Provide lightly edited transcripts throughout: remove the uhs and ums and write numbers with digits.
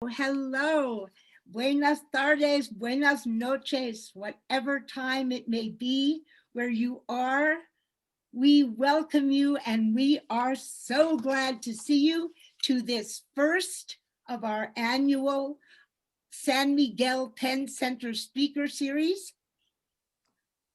Hello, buenas tardes, buenas noches, whatever time it may be where you are. We welcome you and we are so glad to see you to this first of our annual San Miguel Penn Center Speaker Series.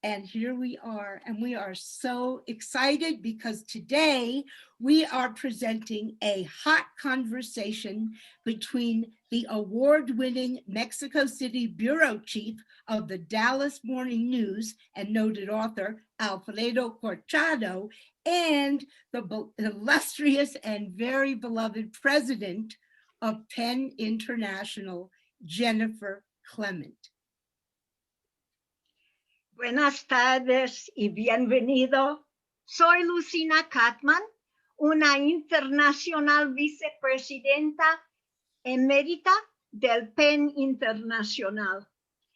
And here we are, and we are so excited because today we are presenting a hot conversation between the award-winning Mexico City bureau chief of the Dallas Morning News and noted author Alfredo Corchado and the illustrious and very beloved president of Penn International, Jennifer Clement. Buenas tardes y bienvenido. Soy Lucina Catman, una internacional vicepresidenta emérita del PEN Internacional.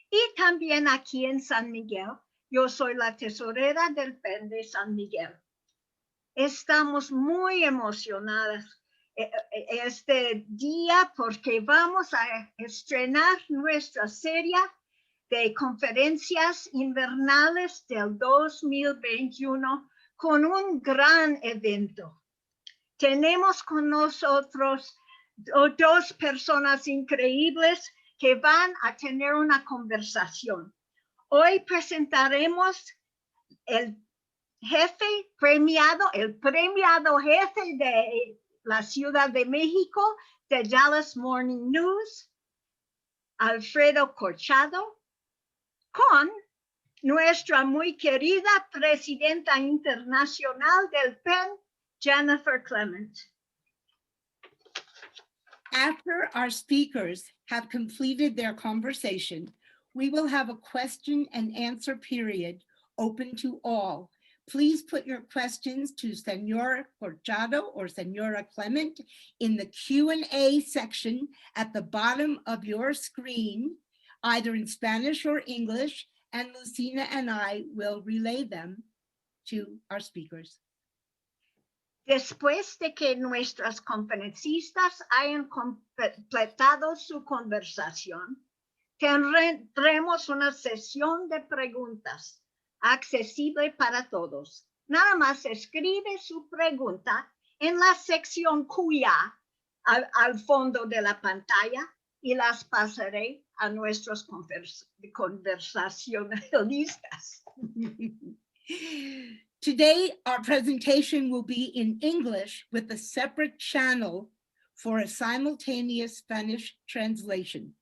Y también aquí en San Miguel, yo soy la tesorera del PEN de San Miguel. Estamos muy emocionadas este día porque vamos a estrenar nuestra serie de conferencias invernales del 2021 con un gran evento. Tenemos con nosotros dos personas increíbles que van a tener una conversación. Hoy presentaremos el premiado jefe de la Ciudad de México de Dallas Morning News, Alfredo Corchado, con nuestra muy querida presidenta internacional del PEN, Jennifer Clement. After our speakers have completed their conversation, we will have a question and answer period open to all. Please put your questions to Senora Corchado or Senora Clement in the Q&A section at the bottom of your screen, either in Spanish or English, and Lucina and I will relay them to our speakers. Después de que nuestras conferencistas hayan completado su conversación, tendremos una sesión de preguntas accesible para todos. Nada más escribe su pregunta en la sección QA al fondo de la pantalla y las pasaré a nuestros conversacionalistas. Today, our presentation will be in English with a separate channel for a simultaneous Spanish translation.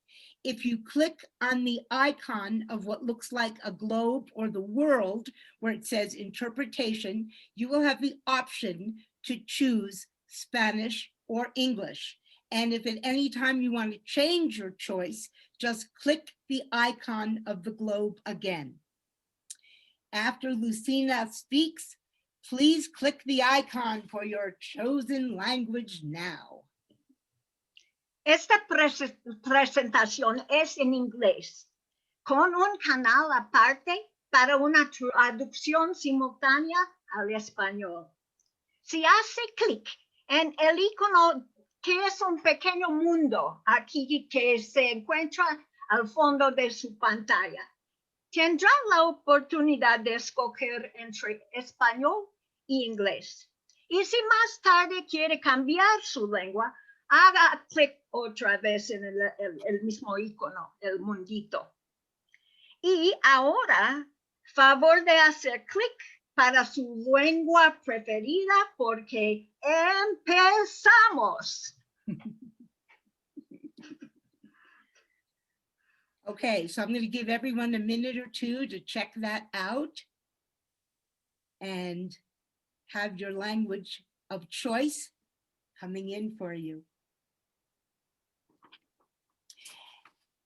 If you click on the icon of what looks like a globe or the world where it says interpretation, you will have the option to choose Spanish or English. And if at any time you want to change your choice, just click the icon of the globe again. After Lucina speaks, please click the icon for your chosen language now. Esta presentación es en inglés, con un canal aparte para una traducción simultánea al español. Si hace clic en el icono que es un pequeño mundo aquí que se encuentra al fondo de su pantalla, tendrá la oportunidad de escoger entre español y inglés. Y si más tarde quiere cambiar su lengua, haga clic otra vez en el mismo icono, el mundito. Y ahora, favor de hacer clic para su lengua preferida porque empezamos. Okay, so I'm going to give everyone a minute or two to check that out and have your language of choice coming in for you.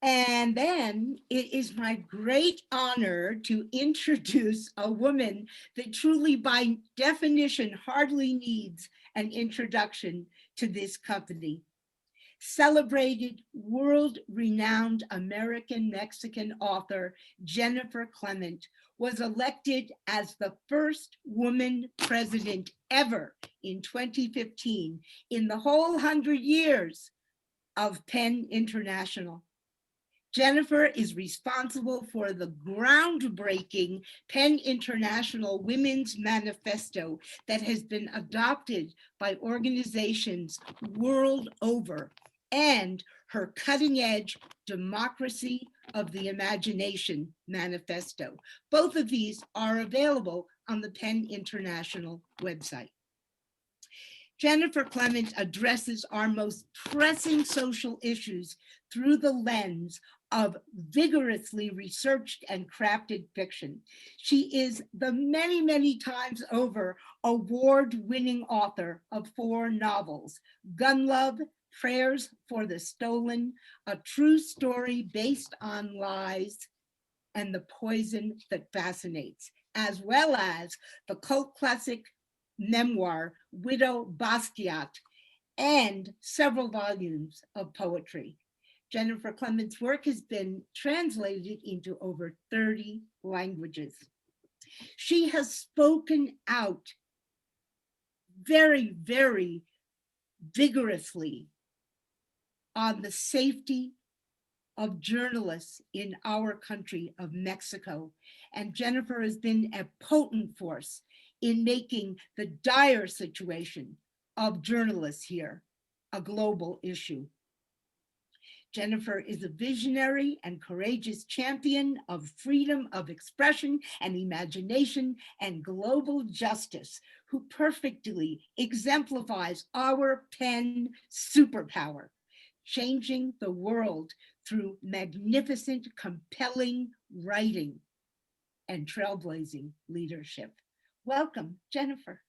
And then it is my great honor to introduce a woman that truly by definition hardly needs an introduction to this company. Celebrated world-renowned American-Mexican author Jennifer Clement was elected as the first woman president ever in 2015 in the whole 100 years of Penn International. Jennifer is responsible for the groundbreaking Penn International Women's Manifesto that has been adopted by organizations world over, and her cutting-edge Democracy of the Imagination Manifesto. Both of these are available on the Penn International website. Jennifer Clement addresses our most pressing social issues through the lens of vigorously researched and crafted fiction. She is the many, many times over award-winning author of 4 novels, Gun Love, Prayers for the Stolen, A True Story Based on Lies, and The Poison That Fascinates, as well as the cult classic memoir, Widow Basquiat, and several volumes of poetry. Jennifer Clement's work has been translated into over 30 languages. She has spoken out very, very vigorously on the safety of journalists in our country of Mexico. And Jennifer has been a potent force in making the dire situation of journalists here a global issue. Jennifer is a visionary and courageous champion of freedom of expression and imagination and global justice, who perfectly exemplifies our Penn superpower, changing the world through magnificent, compelling writing and trailblazing leadership. Welcome, Jennifer.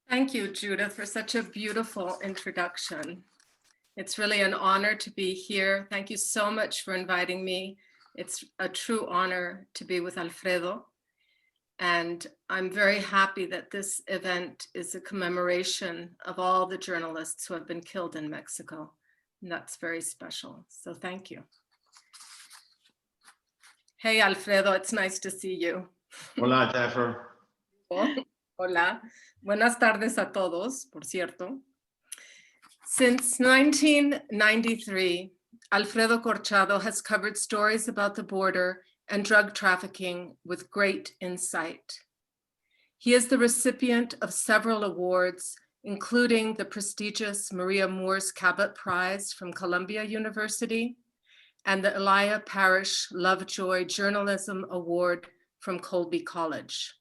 Thank you, Judith, for such a beautiful introduction. It's really an honor to be here. Thank you so much for inviting me. It's a true honor to be with Alfredo. And I'm very happy that this event is a commemoration of all the journalists who have been killed in Mexico. And that's very special. So thank you. Hey, Alfredo, it's nice to see you. Hola, Jennifer. Hola. Buenas tardes a todos, por cierto. Since 1993, Alfredo Corchado has covered stories about the border and drug trafficking with great insight. He is the recipient of several awards, including the prestigious Maria Moores Cabot Prize from Columbia University and the Elia Parrish Lovejoy Journalism Award from Colby College.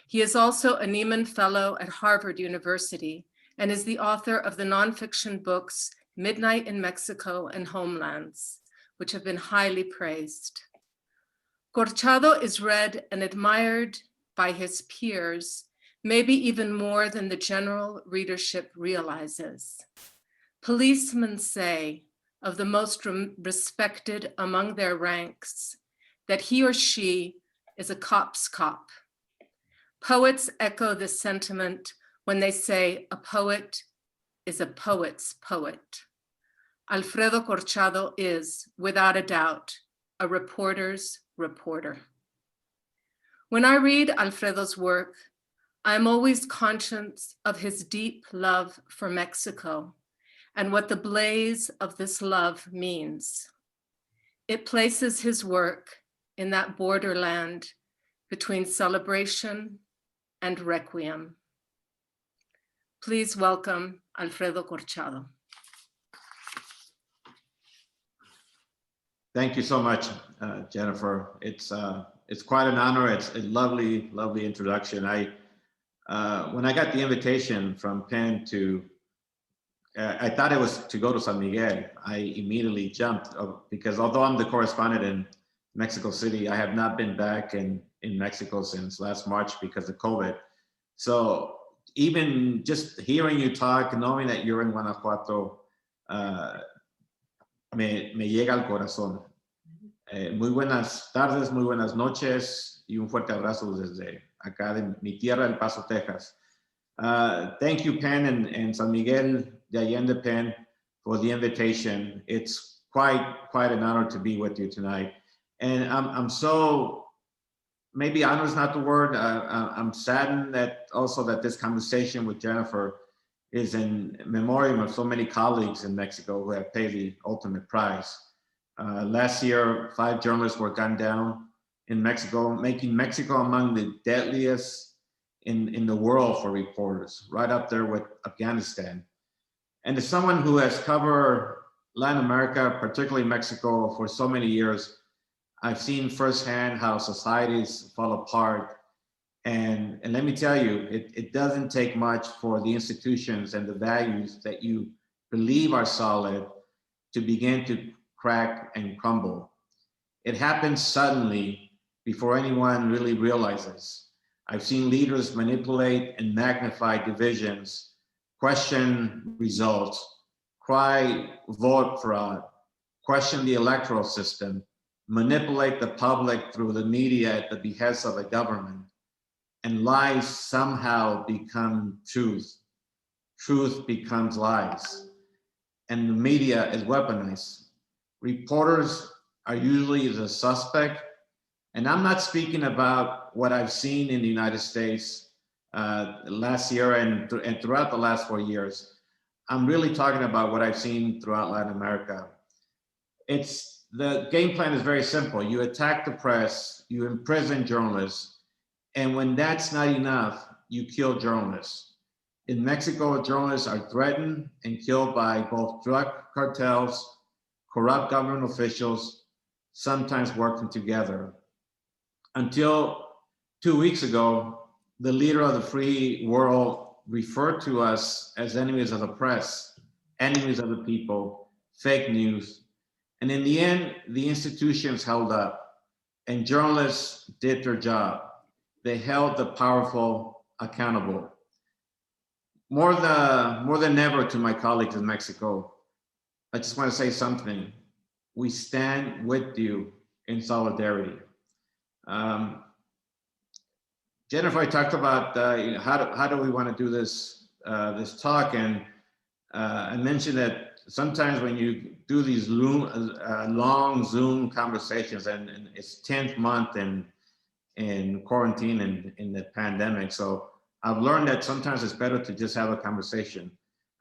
He is also a Nieman Fellow at Harvard University and is the author of the nonfiction books Midnight in Mexico and Homelands, which have been highly praised. Corchado is read and admired by his peers, maybe even more than the general readership realizes. Policemen say of the most respected among their ranks that he or she is a cop's cop. Poets echo this sentiment when they say a poet is a poet's poet. Alfredo Corchado is, without a doubt, a reporter's reporter. When I read Alfredo's work, I'm always conscious of his deep love for Mexico and what the blaze of this love means. It places his work in that borderland between celebration and requiem. Please welcome Alfredo Corchado. Thank you so much, Jennifer. It's quite an honor. It's a lovely, lovely introduction. When I got the invitation from Penn to, I thought it was to go to San Miguel. I immediately jumped because although I'm the correspondent in Mexico City, I have not been back in Mexico since last March because of COVID. So even just hearing you talk, knowing that you're in Guanajuato, me llega al corazón. Muy buenas tardes, muy buenas noches y un fuerte abrazo desde acá de mi tierra, El Paso, Texas. Thank you, Penn and San Miguel de Allende Penn, for the invitation. It's quite an honor to be with you tonight. And I'm so, maybe honor is not the word, I'm saddened that also that this conversation with Jennifer is in memoriam of so many colleagues in Mexico who have paid the ultimate price. Last year, 5 journalists were gunned down in Mexico, making Mexico among the deadliest in the world for reporters, right up there with Afghanistan. And as someone who has covered Latin America, particularly Mexico, for so many years, I've seen firsthand how societies fall apart. And let me tell you, it doesn't take much for the institutions and the values that you believe are solid to begin to crack and crumble. It happens suddenly before anyone really realizes. I've seen leaders manipulate and magnify divisions, question results, cry vote fraud, question the electoral system, manipulate the public through the media at the behest of the government, and lies somehow become truth. Truth becomes lies, and the media is weaponized. Reporters are usually the suspect, and I'm not speaking about what I've seen in the United States last year and throughout the last 4 years. I'm really talking about what I've seen throughout Latin America. The game plan is very simple. You attack the press, you imprison journalists, and when that's not enough, you kill journalists. In Mexico, journalists are threatened and killed by both drug cartels, corrupt government officials, sometimes working together. Until 2 weeks ago, the leader of the free world referred to us as enemies of the press, enemies of the people, fake news. And in the end, the institutions held up and journalists did their job. They held the powerful accountable. More than ever, to my colleagues in Mexico, I just want to say something. We stand with you in solidarity. Jennifer, I talked about how do we want to do this talk, and I mentioned that sometimes when you do these long Zoom conversations, and it's 10th month in quarantine and in the pandemic, so I've learned that sometimes it's better to just have a conversation.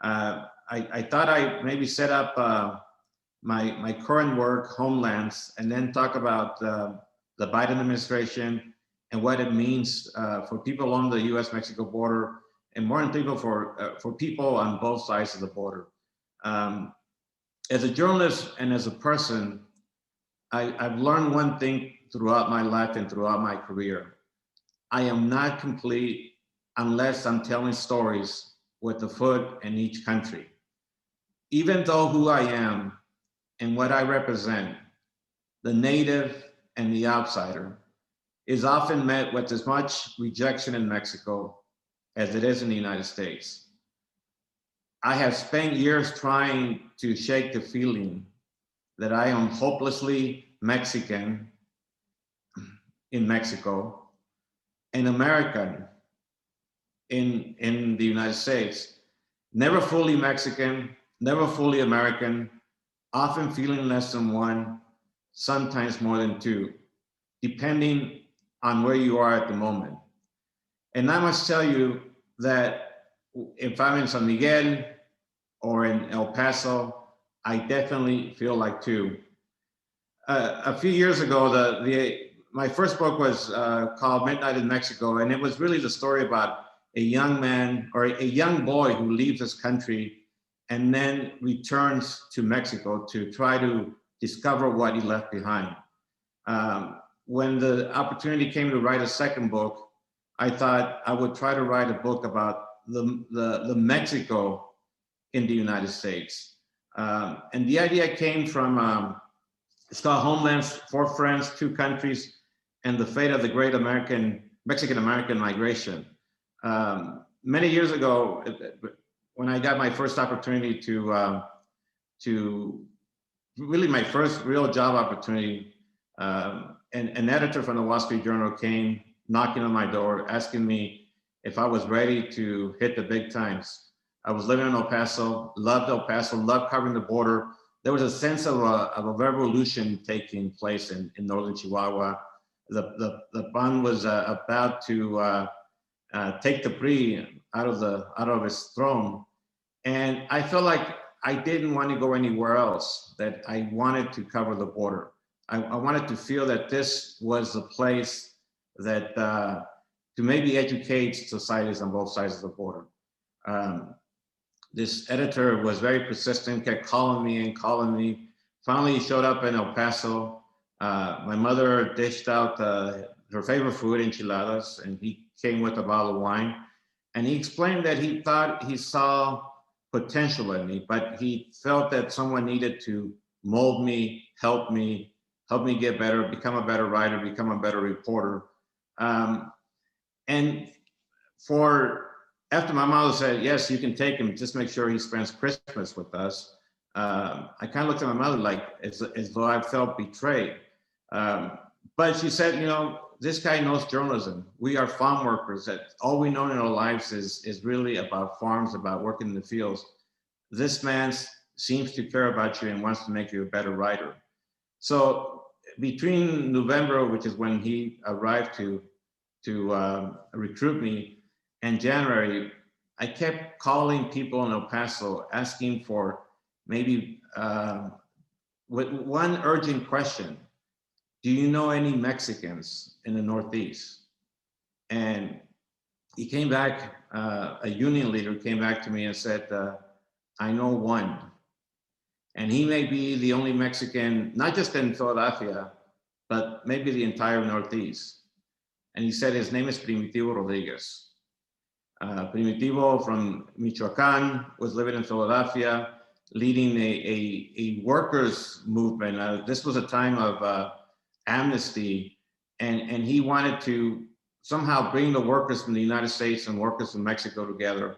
I thought I'd maybe set up my current work, Homelands, and then talk about the Biden administration and what it means for people along the U.S.-Mexico border, and more importantly for people on both sides of the border. As a journalist and as a person, I've learned one thing throughout my life and throughout my career. I am not complete unless I'm telling stories with a foot in each country. Even though who I am and what I represent, the native and the outsider, is often met with as much rejection in Mexico as it is in the United States. I have spent years trying to shake the feeling that I am hopelessly Mexican in Mexico and American in the United States. Never fully Mexican, never fully American, often feeling less than one, sometimes more than two, depending on where you are at the moment. And I must tell you that if I'm in San Miguel or in El Paso, I definitely feel like two. A few years ago, my first book was called Midnight in Mexico, and it was really the story about a young man or a young boy who leaves his country and then returns to Mexico to try to discover what he left behind. When the opportunity came to write a second book, I thought I would try to write a book about the Mexico in the United States. And the idea came from, it's called Homelands, 4 Friends, 2 Countries, and the Fate of the Great Mexican-American Migration. Many years ago, when I got my first opportunity to really my first real job opportunity, an editor from the Wall Street Journal came knocking on my door, asking me if I was ready to hit the big times. I was living in El Paso, loved covering the border. There was a sense of a revolution taking place in northern Chihuahua. The PAN was about to take the PRI out of its throne, And I felt like I didn't want to go anywhere else, that I wanted to cover the border. I wanted to feel that this was the place that to maybe educate societies on both sides of the border. This editor was very persistent, kept calling me and calling me. Finally, he showed up in El Paso. My mother dished out her favorite food, enchiladas, and he came with a bottle of wine. And he explained that he thought he saw potential in me, but he felt that someone needed to mold me, help me get better, become a better writer, become a better reporter. And after my mother said, yes, you can take him, just make sure he spends Christmas with us. I kind of looked at my mother like as though I felt betrayed. But she said, you know, this guy knows journalism. We are farm workers. That all we know in our lives is really about farms, about working in the fields. This man seems to care about you and wants to make you a better writer. So between November, which is when he arrived to recruit me, and January, I kept calling people in El Paso, asking for maybe with one urgent question. Do you know any Mexicans in the Northeast? And he came back, a union leader came back to me and said, I know one. And he may be the only Mexican, not just in Philadelphia, but maybe the entire Northeast. And he said his name is Primitivo Rodriguez. Primitivo from Michoacan was living in Philadelphia, leading a workers movement. This was a time of amnesty, and he wanted to somehow bring the workers from the United States and workers from Mexico together.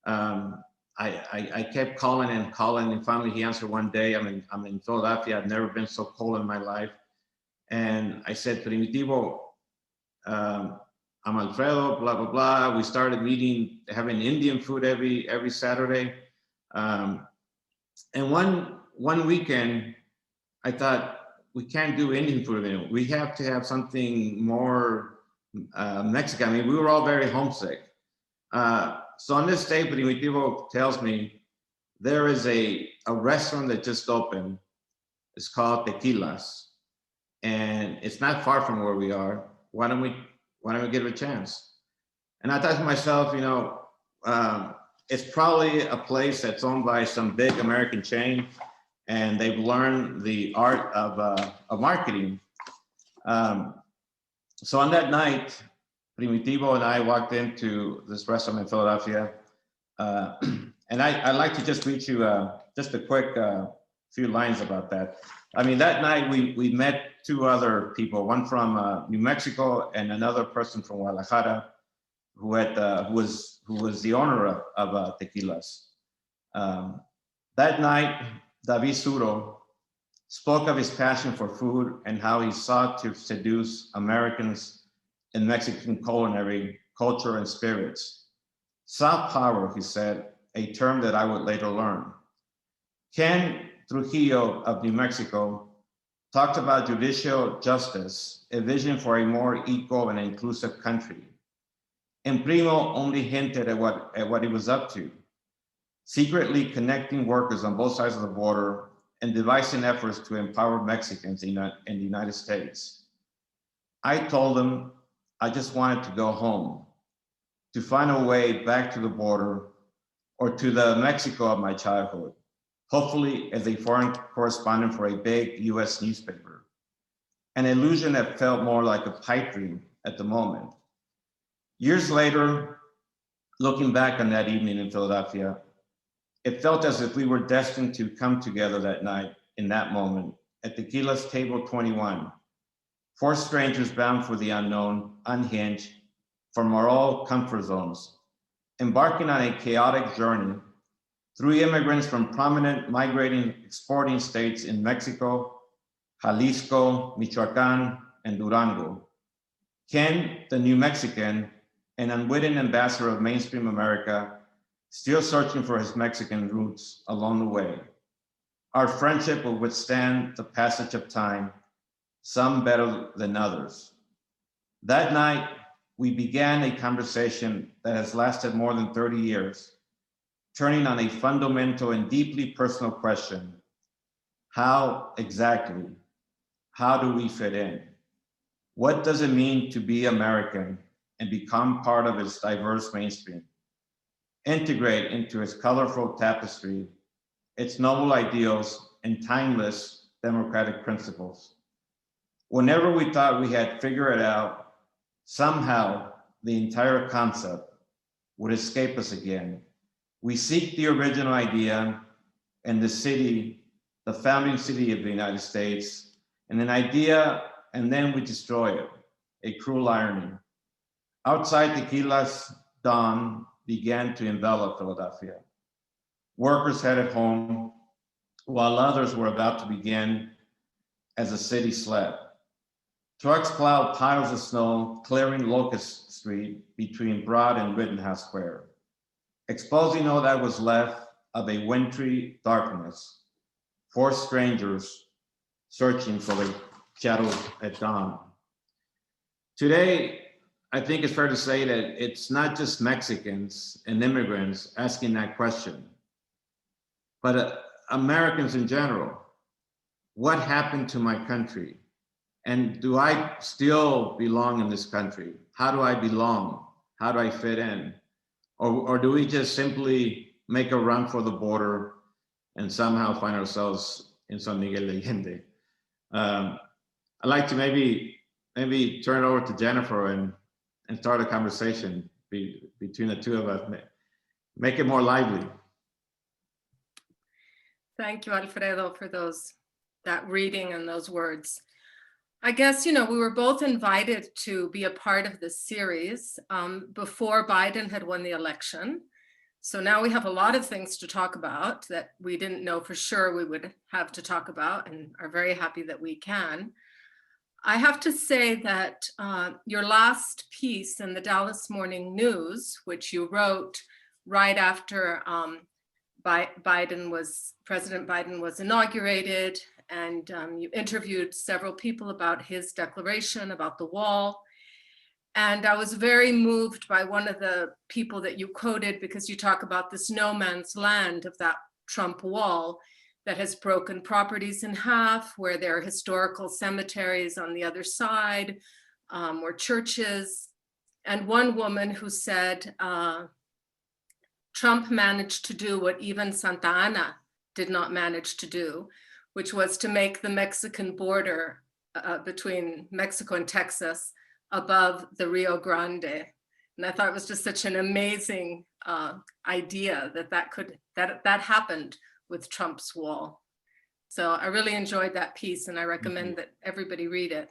I kept calling and calling, and finally he answered one day. I'm in Philadelphia. I've never been so cold in my life. And I said, Primitivo, I'm Alfredo, blah, blah, blah. We started meeting, having Indian food every Saturday. And one weekend, I thought, we can't do Indian food anymore. We have to have something more Mexican. I mean, we were all very homesick. So on this day, Primitivo tells me, there is a restaurant that just opened. It's called Tequilas. And it's not far from where we are. Why don't we give it a chance? And I thought to myself, you know, it's probably a place that's owned by some big American chain, and they've learned the art of marketing. So on that night, Primitivo and I walked into this restaurant in Philadelphia. And I'd like to just read you just a quick few lines about that. I mean, that night we met two other people, one from New Mexico and another person from Guadalajara, who was the owner of Tequilas. That night, David Suro spoke of his passion for food and how he sought to seduce Americans in Mexican culinary culture and spirits. Soft power, he said, a term that I would later learn. Ken Trujillo of New Mexico talked about judicial justice, a vision for a more equal and inclusive country. And Primo only hinted at what he was up to, secretly connecting workers on both sides of the border and devising efforts to empower Mexicans in the United States. I told him I just wanted to go home, to find a way back to the border or to the Mexico of my childhood, hopefully as a foreign correspondent for a big US newspaper, an illusion that felt more like a pipe dream at the moment. Years later, looking back on that evening in Philadelphia, it felt as if we were destined to come together that night, in that moment, at Tequila's Table 21, four strangers bound for the unknown, unhinged from our old comfort zones, embarking on a chaotic journey, three immigrants from prominent migrating exporting states in Mexico, Jalisco, Michoacan, and Durango. Ken, the New Mexican, an unwitting ambassador of mainstream America, still searching for his Mexican roots along the way. Our friendship will withstand the passage of time, some better than others. That night, we began a conversation that has lasted more than 30 years. turning on a fundamental and deeply personal question. How exactly? How do we fit in? What does it mean to be American and become part of its diverse mainstream? Integrate into its colorful tapestry, its noble ideals and timeless democratic principles. Whenever we thought we had figured it out, somehow the entire concept would escape us again. We seek the original idea and the city, the founding city of the United States, and an idea, and then we destroy it, a cruel irony. Outside Tequila's dawn began to envelop Philadelphia. Workers headed home, while others were about to begin as the city slept. Trucks plowed piles of snow, clearing Locust Street between Broad and Rittenhouse Square, exposing all that was left of a wintry darkness, for strangers searching for the shadow at dawn. Today, I think it's fair to say that it's not just Mexicans and immigrants asking that question, but Americans in general. What happened to my country? And do I still belong in this country? How do I belong? How do I fit in? Or do we just simply make a run for the border and somehow find ourselves in San Miguel de Allende? I'd like to maybe turn it over to Jennifer and start a conversation between the two of us, make it more lively. Thank you, Alfredo, for that reading and those words. I guess, we were both invited to be a part of this series before Biden had won the election. So now we have a lot of things to talk about that we didn't know for sure we would have to talk about, and are very happy that we can. I have to say that your last piece in the Dallas Morning News, which you wrote right after President Biden was inaugurated, and you interviewed several people about his declaration about the wall. And I was very moved by one of the people that you quoted, because you talk about this no man's land of that Trump wall that has broken properties in half, where there are historical cemeteries on the other side, or churches. And one woman who said, Trump managed to do what even Santa Ana did not manage to do, which was to make the Mexican border between Mexico and Texas above the Rio Grande. And I thought it was just such an amazing idea that happened with Trump's wall. So I really enjoyed that piece, and I recommend that everybody read it.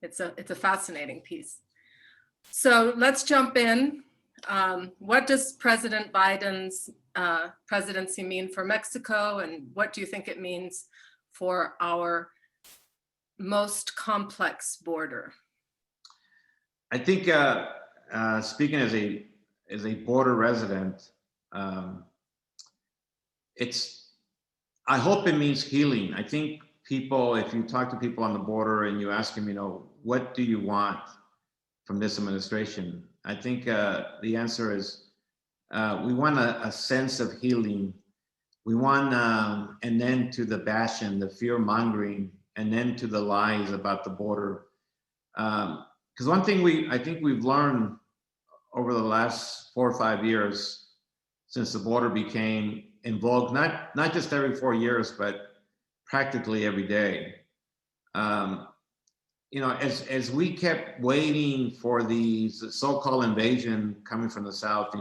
It's a fascinating piece. So let's jump in. What does President Biden's presidency mean for Mexico, and what do you think it means for our most complex border? I think speaking as a border resident, I hope it means healing. I think people, if you talk to people on the border and you ask them, what do you want from this administration? I think the answer is we want a sense of healing. We want an end to the bashing, the fear mongering, an end to the lies about the border. Because one thing I think we've learned over the last 4 or 5 years since the border became in vogue, not just every 4 years, but practically every day. As we kept waiting for these so-called invasion coming from the South,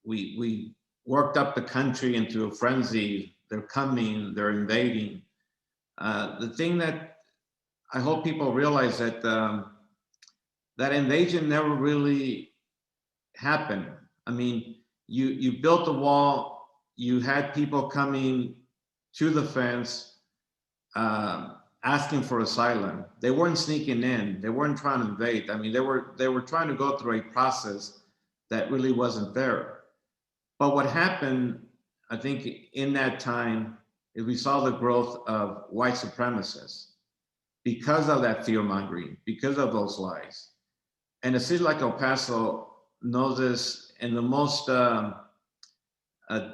we worked up the country into a frenzy. They're coming, they're invading. The thing that I hope people realize that that invasion never really happened. I mean, you built the wall, you had people coming to the fence, asking for asylum. They weren't sneaking in. They weren't trying to invade. I mean, they were trying to go through a process that really wasn't there. But what happened, I think, in that time is we saw the growth of white supremacists because of that fear mongering, because of those lies. And a city like El Paso knows this in the most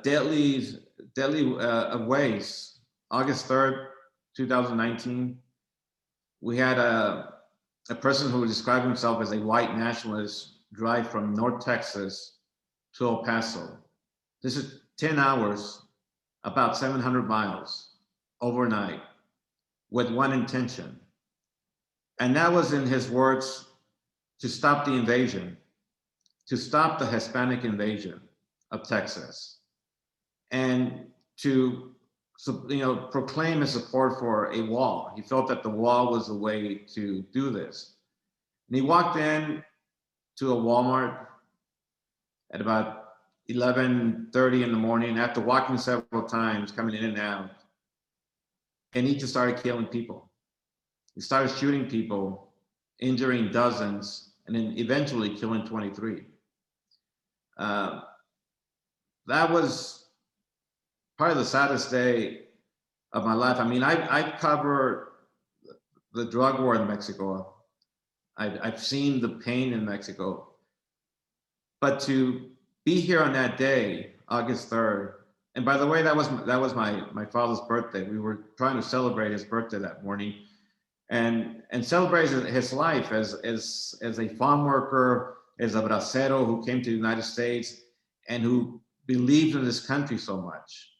deadly ways. August 3rd, 2019, we had a person who described himself as a white nationalist drive from North Texas to El Paso. This is 10 hours, about 700 miles overnight with one intention. And that was, in his words, to stop the invasion, to stop the Hispanic invasion of Texas, and to proclaim his support for a wall. He felt that the wall was the way to do this. And he walked in to a Walmart at about 11:30 in the morning after walking several times, coming in and out. And he just started killing people. He started shooting people, injuring dozens, and then eventually killing 23. That was probably the saddest day of my life. I mean, I covered the drug war in Mexico. I've seen the pain in Mexico. But to be here on that day, August 3rd, and by the way, that was my father's birthday. We were trying to celebrate his birthday that morning, and celebrate his life as a farm worker, as a bracero who came to the United States and who believed in this country so much.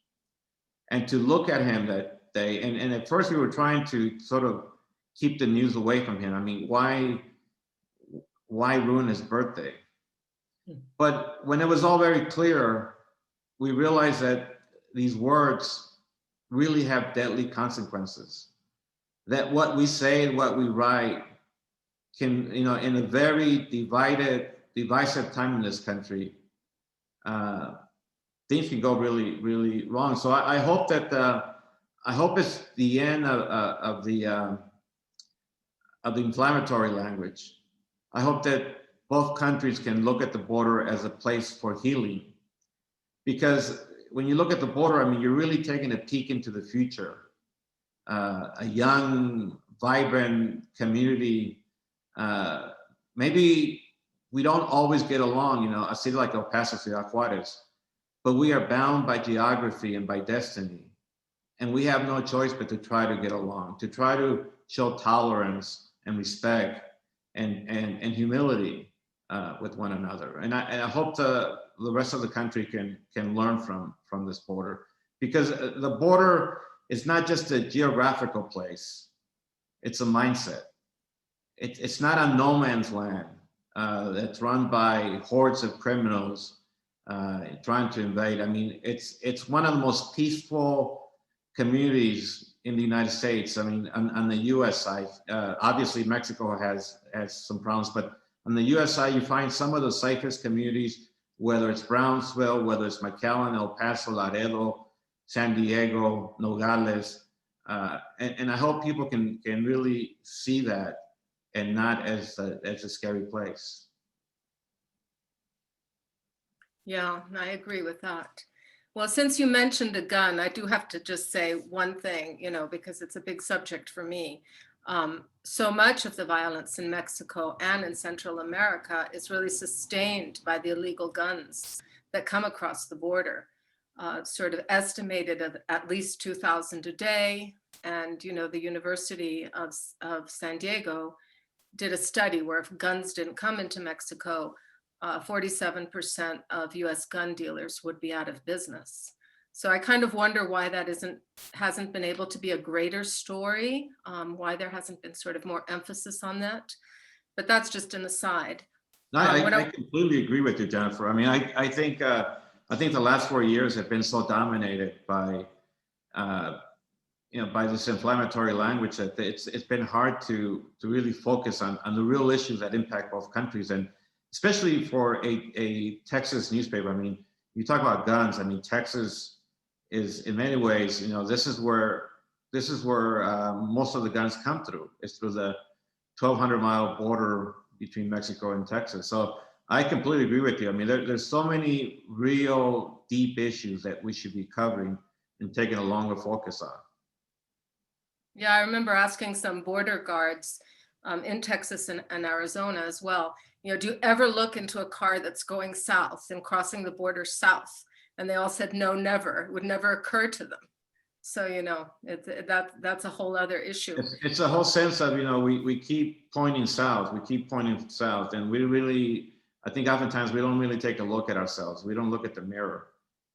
And to look at him that day, and at first we were trying to sort of keep the news away from him. I mean, why ruin his birthday? But when it was all very clear, we realized that these words really have deadly consequences. That what we say, what we write can, in a very divisive time in this country, things can go really, really wrong. So I hope that I hope it's the end of the inflammatory language. I hope that both countries can look at the border as a place for healing, because when you look at the border, I mean, you're really taking a peek into the future. A young, vibrant community. Maybe we don't always get along, a city like El Paso, Ciudad Juarez, but we are bound by geography and by destiny. And we have no choice but to try to get along, to try to show tolerance and respect and humility with one another. And I hope the rest of the country can learn from this border, because the border is not just a geographical place, it's a mindset. It's not a no man's land that's run by hordes of criminals trying to invade. I mean, it's one of the most peaceful communities in the United States. I mean, on the US side, obviously Mexico has some problems, but on the US side, you find some of the safest communities, whether it's Brownsville, whether it's McAllen, El Paso, Laredo, San Diego, Nogales, and I hope people can really see that and not as a scary place. Yeah, I agree with that. Well, since you mentioned a gun, I do have to just say one thing, because it's a big subject for me. So much of the violence in Mexico and in Central America is really sustained by the illegal guns that come across the border. Sort of estimated at least 2,000 a day. And, the University of San Diego did a study where if guns didn't come into Mexico, 47% of US gun dealers would be out of business. So I kind of wonder why that hasn't been able to be a greater story, why there hasn't been sort of more emphasis on that. But that's just an aside. No, I completely agree with you, Jennifer. I mean, I think the last 4 years have been so dominated by, by this inflammatory language that it's been hard to really focus on the real issues that impact both countries, and especially for a Texas newspaper. I mean, you talk about guns. I mean, Texas is in many ways, this is where most of the guns come through. It's through the 1,200-mile border between Mexico and Texas. So I completely agree with you. I mean, there's so many real deep issues that we should be covering and taking a longer focus on. Yeah, I remember asking some border guards in Texas and Arizona as well, do you ever look into a car that's going south and crossing the border south? And they all said, no, never. It would never occur to them. So, you know, that's a whole other issue. It's a whole sense of, you know, we keep pointing south, and we really, I think oftentimes we don't really take a look at ourselves. We don't look at the mirror.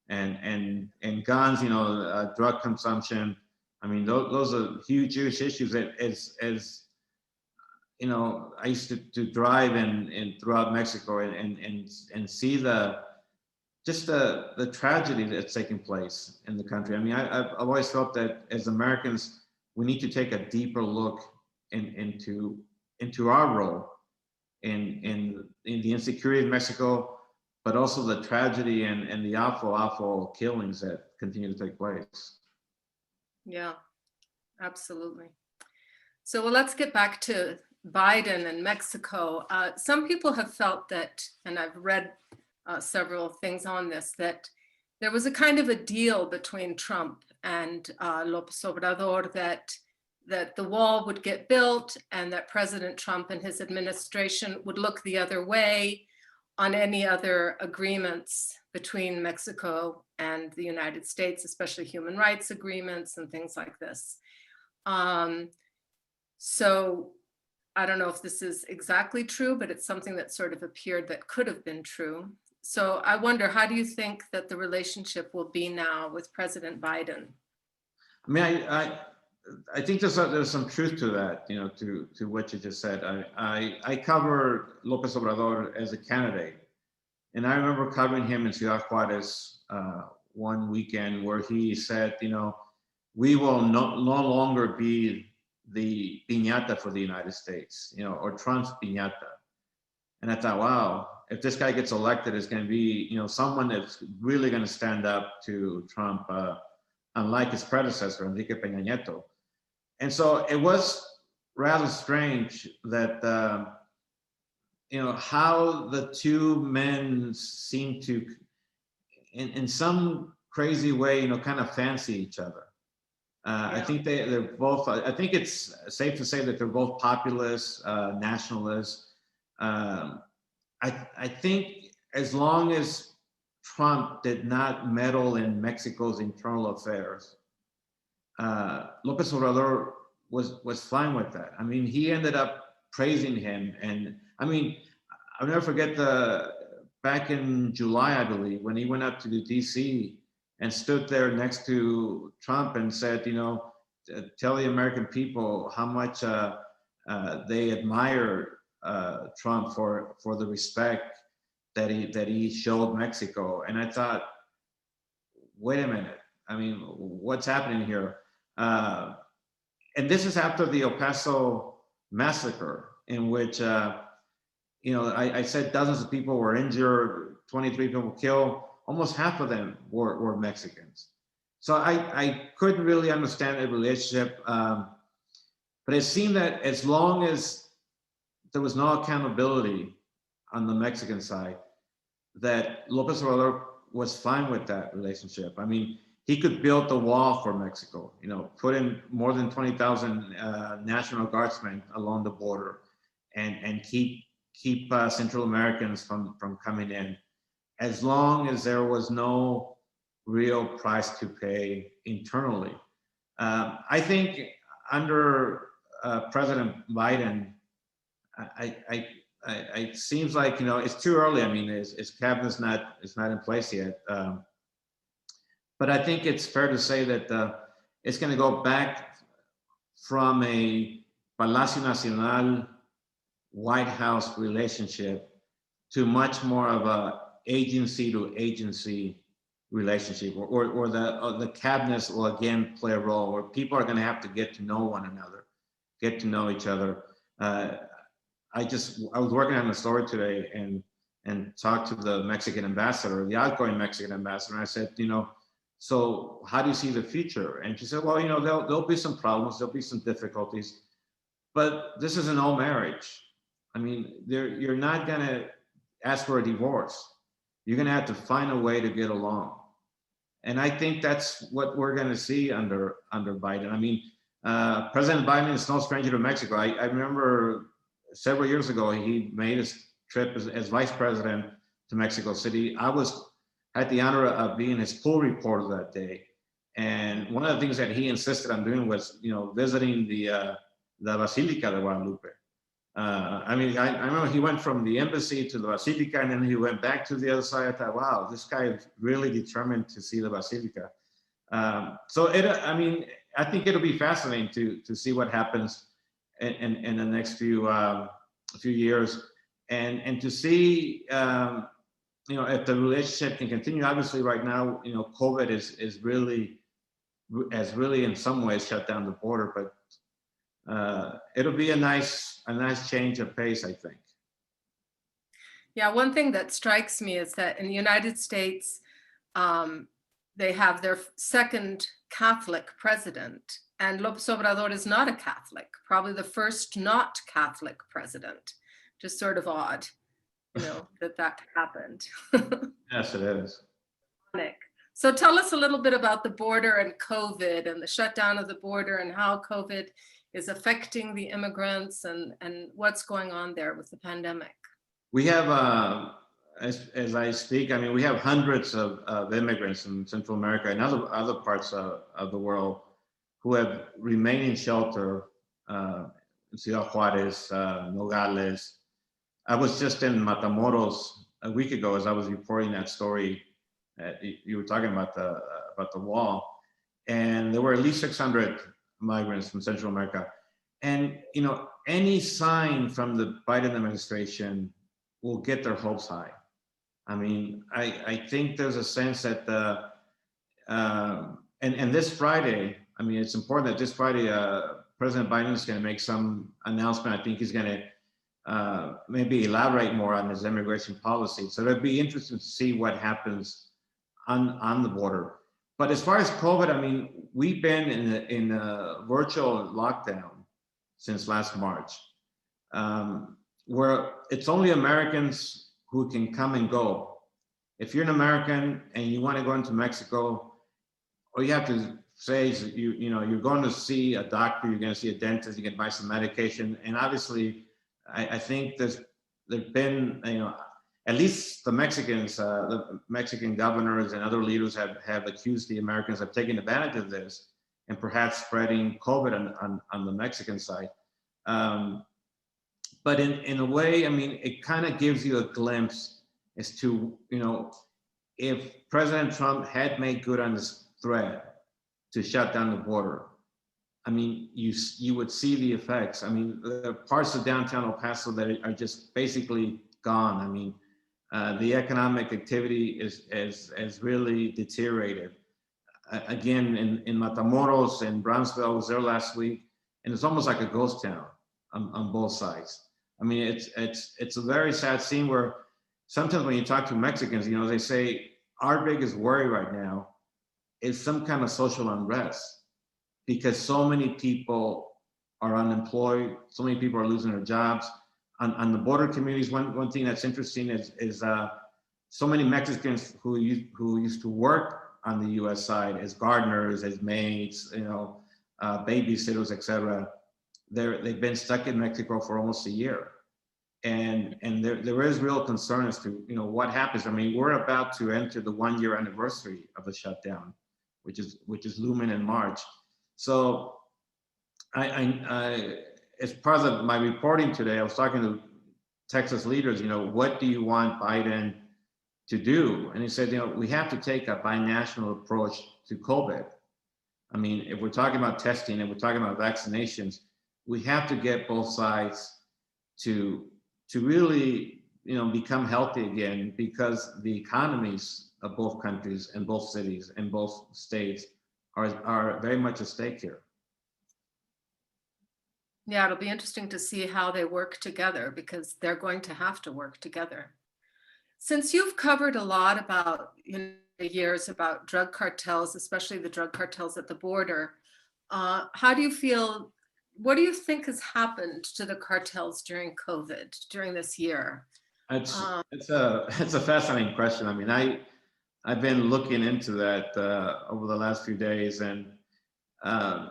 And guns, you know, drug consumption. I mean, those are huge issues that as you know, I used to drive in throughout Mexico and see the tragedy that's taking place in the country. I mean, I've always felt that as Americans, we need to take a deeper look into our role in the insecurity of Mexico, but also the tragedy and the awful killings that continue to take place. Yeah, absolutely. So, well, let's get back to Biden and Mexico. Some people have felt that, and I've read several things on this, that there was a kind of a deal between Trump and López Obrador that the wall would get built and that President Trump and his administration would look the other way on any other agreements between Mexico and the United States, especially human rights agreements and things like this. So I don't know if this is exactly true, but it's something that sort of appeared that could have been true. So I wonder, how do you think that the relationship will be now with President Biden? I mean, I think there's some truth to that, you know, to what you just said. I covered López Obrador as a candidate, and I remember covering him in Ciudad Juárez one weekend where he said, you know, we will no longer be the piñata for the United States, you know, or Trump's piñata. And I thought, wow, if this guy gets elected, it's going to be, you know, someone that's really going to stand up to Trump, unlike his predecessor, Enrique Peña Nieto. And so it was rather strange that, you know, how the two men seem to, in some crazy way, you know, kind of fancy each other. I think they're both, I think it's safe to say that they're both populists, nationalists. I think as long as Trump did not meddle in Mexico's internal affairs, López Obrador was fine with that. I mean, he ended up praising him. And I mean, I'll never forget back in July, I believe, when he went up to the DC and stood there next to Trump and said, you know, tell the American people how much they admire Trump for the respect that he showed Mexico. And I thought, wait a minute, I mean, what's happening here? And this is after the El Paso massacre, in which, you know, I said dozens of people were injured, 23 people killed. Almost half of them were Mexicans. So I couldn't really understand the relationship. But it seemed that as long as there was no accountability on the Mexican side, that López Obrador was fine with that relationship. I mean, he could build the wall for Mexico, you know, put in more than 20,000 National Guardsmen along the border and keep Central Americans from coming in, as long as there was no real price to pay internally. I think under President Biden, it seems like, you know, it's too early. I mean, his cabinet's not in place yet. But I think it's fair to say that it's going to go back from a Palacio Nacional White House relationship to much more of a agency to agency relationship, or the cabinets will again play a role where people are going to have to get to know one another, get to know each other. I was working on a story today and talked to the Mexican ambassador, the outgoing Mexican ambassador, and I said, you know, so how do you see the future? And she said, well, you know, there'll be some problems, there'll be some difficulties, but this is an old marriage. I mean, you're not going to ask for a divorce. You're going to have to find a way to get along. And I think that's what we're going to see under Biden. I mean, President Biden is no stranger to Mexico. I remember several years ago, he made his trip as vice president to Mexico City. I was had the honor of being his pool reporter that day. And one of the things that he insisted on doing was, visiting the Basilica de Guadalupe. I remember he went from the embassy to the Basilica, and then he went back to the other side. I thought, wow, this guy is really determined to see the Basilica. I think it'll be fascinating to see what happens in the next few years, and to see if the relationship can continue. Obviously, right now, COVID has really in some ways shut down the border, but it'll be a nice change of pace, I think. Yeah, one thing that strikes me is that in the United States, they have their second Catholic president, and López Obrador is not a Catholic, probably the first not Catholic president. Just sort of odd, that happened. Yes, it is. So tell us a little bit about the border and COVID and the shutdown of the border and how COVID is affecting the immigrants and what's going on there with the pandemic. We have, as I speak, we have hundreds of immigrants in Central America and other parts of the world who have remained in shelter in Ciudad Juárez, Nogales. I was just in Matamoros a week ago as I was reporting that story. You were talking about the wall, and there were at least 600 migrants from Central America. And any sign from the Biden administration will get their hopes high. I think there's a sense that and this Friday, it's important that this Friday President Biden is going to make some announcement. I think he's going to maybe elaborate more on his immigration policy. So it'll be interesting to see what happens on the border. But as far as COVID, we've been in a virtual lockdown since last March, where it's only Americans who can come and go. If you're an American and you want to go into Mexico, all you have to say is you're going to see a doctor, you're going to see a dentist, you can buy some medication, and obviously, I think there's been at least the Mexicans, the Mexican governors and other leaders have accused the Americans of taking advantage of this and perhaps spreading COVID on the Mexican side. But in a way, it kind of gives you a glimpse as to, if President Trump had made good on this threat to shut down the border, you would see the effects. The parts of downtown El Paso that are just basically gone. The economic activity is really deteriorated. Again, in Matamoros and Brownsville, I was there last week, and it's almost like a ghost town on both sides. It's a very sad scene where sometimes when you talk to Mexicans, they say our biggest worry right now is some kind of social unrest, because so many people are unemployed, so many people are losing their jobs. On the border communities, one thing that's interesting is so many Mexicans who used to work on the U.S. side as gardeners, as maids, babysitters, etc. They've been stuck in Mexico for almost a year, and there is real concern as to what happens. We're about to enter the 1-year anniversary of the shutdown, which is looming in March. So I as part of my reporting today, I was talking to Texas leaders, what do you want Biden to do? And he said, we have to take a binational approach to COVID. If we're talking about testing and we're talking about vaccinations, we have to get both sides to really, become healthy again, because the economies of both countries and both cities and both states are very much at stake here. Yeah, it'll be interesting to see how they work together, because they're going to have to work together. Since you've covered a lot about the years about drug cartels, especially the drug cartels at the border, how do you feel? What do you think has happened to the cartels during COVID, during this year? It's a fascinating question. I've been looking into that over the last few days, and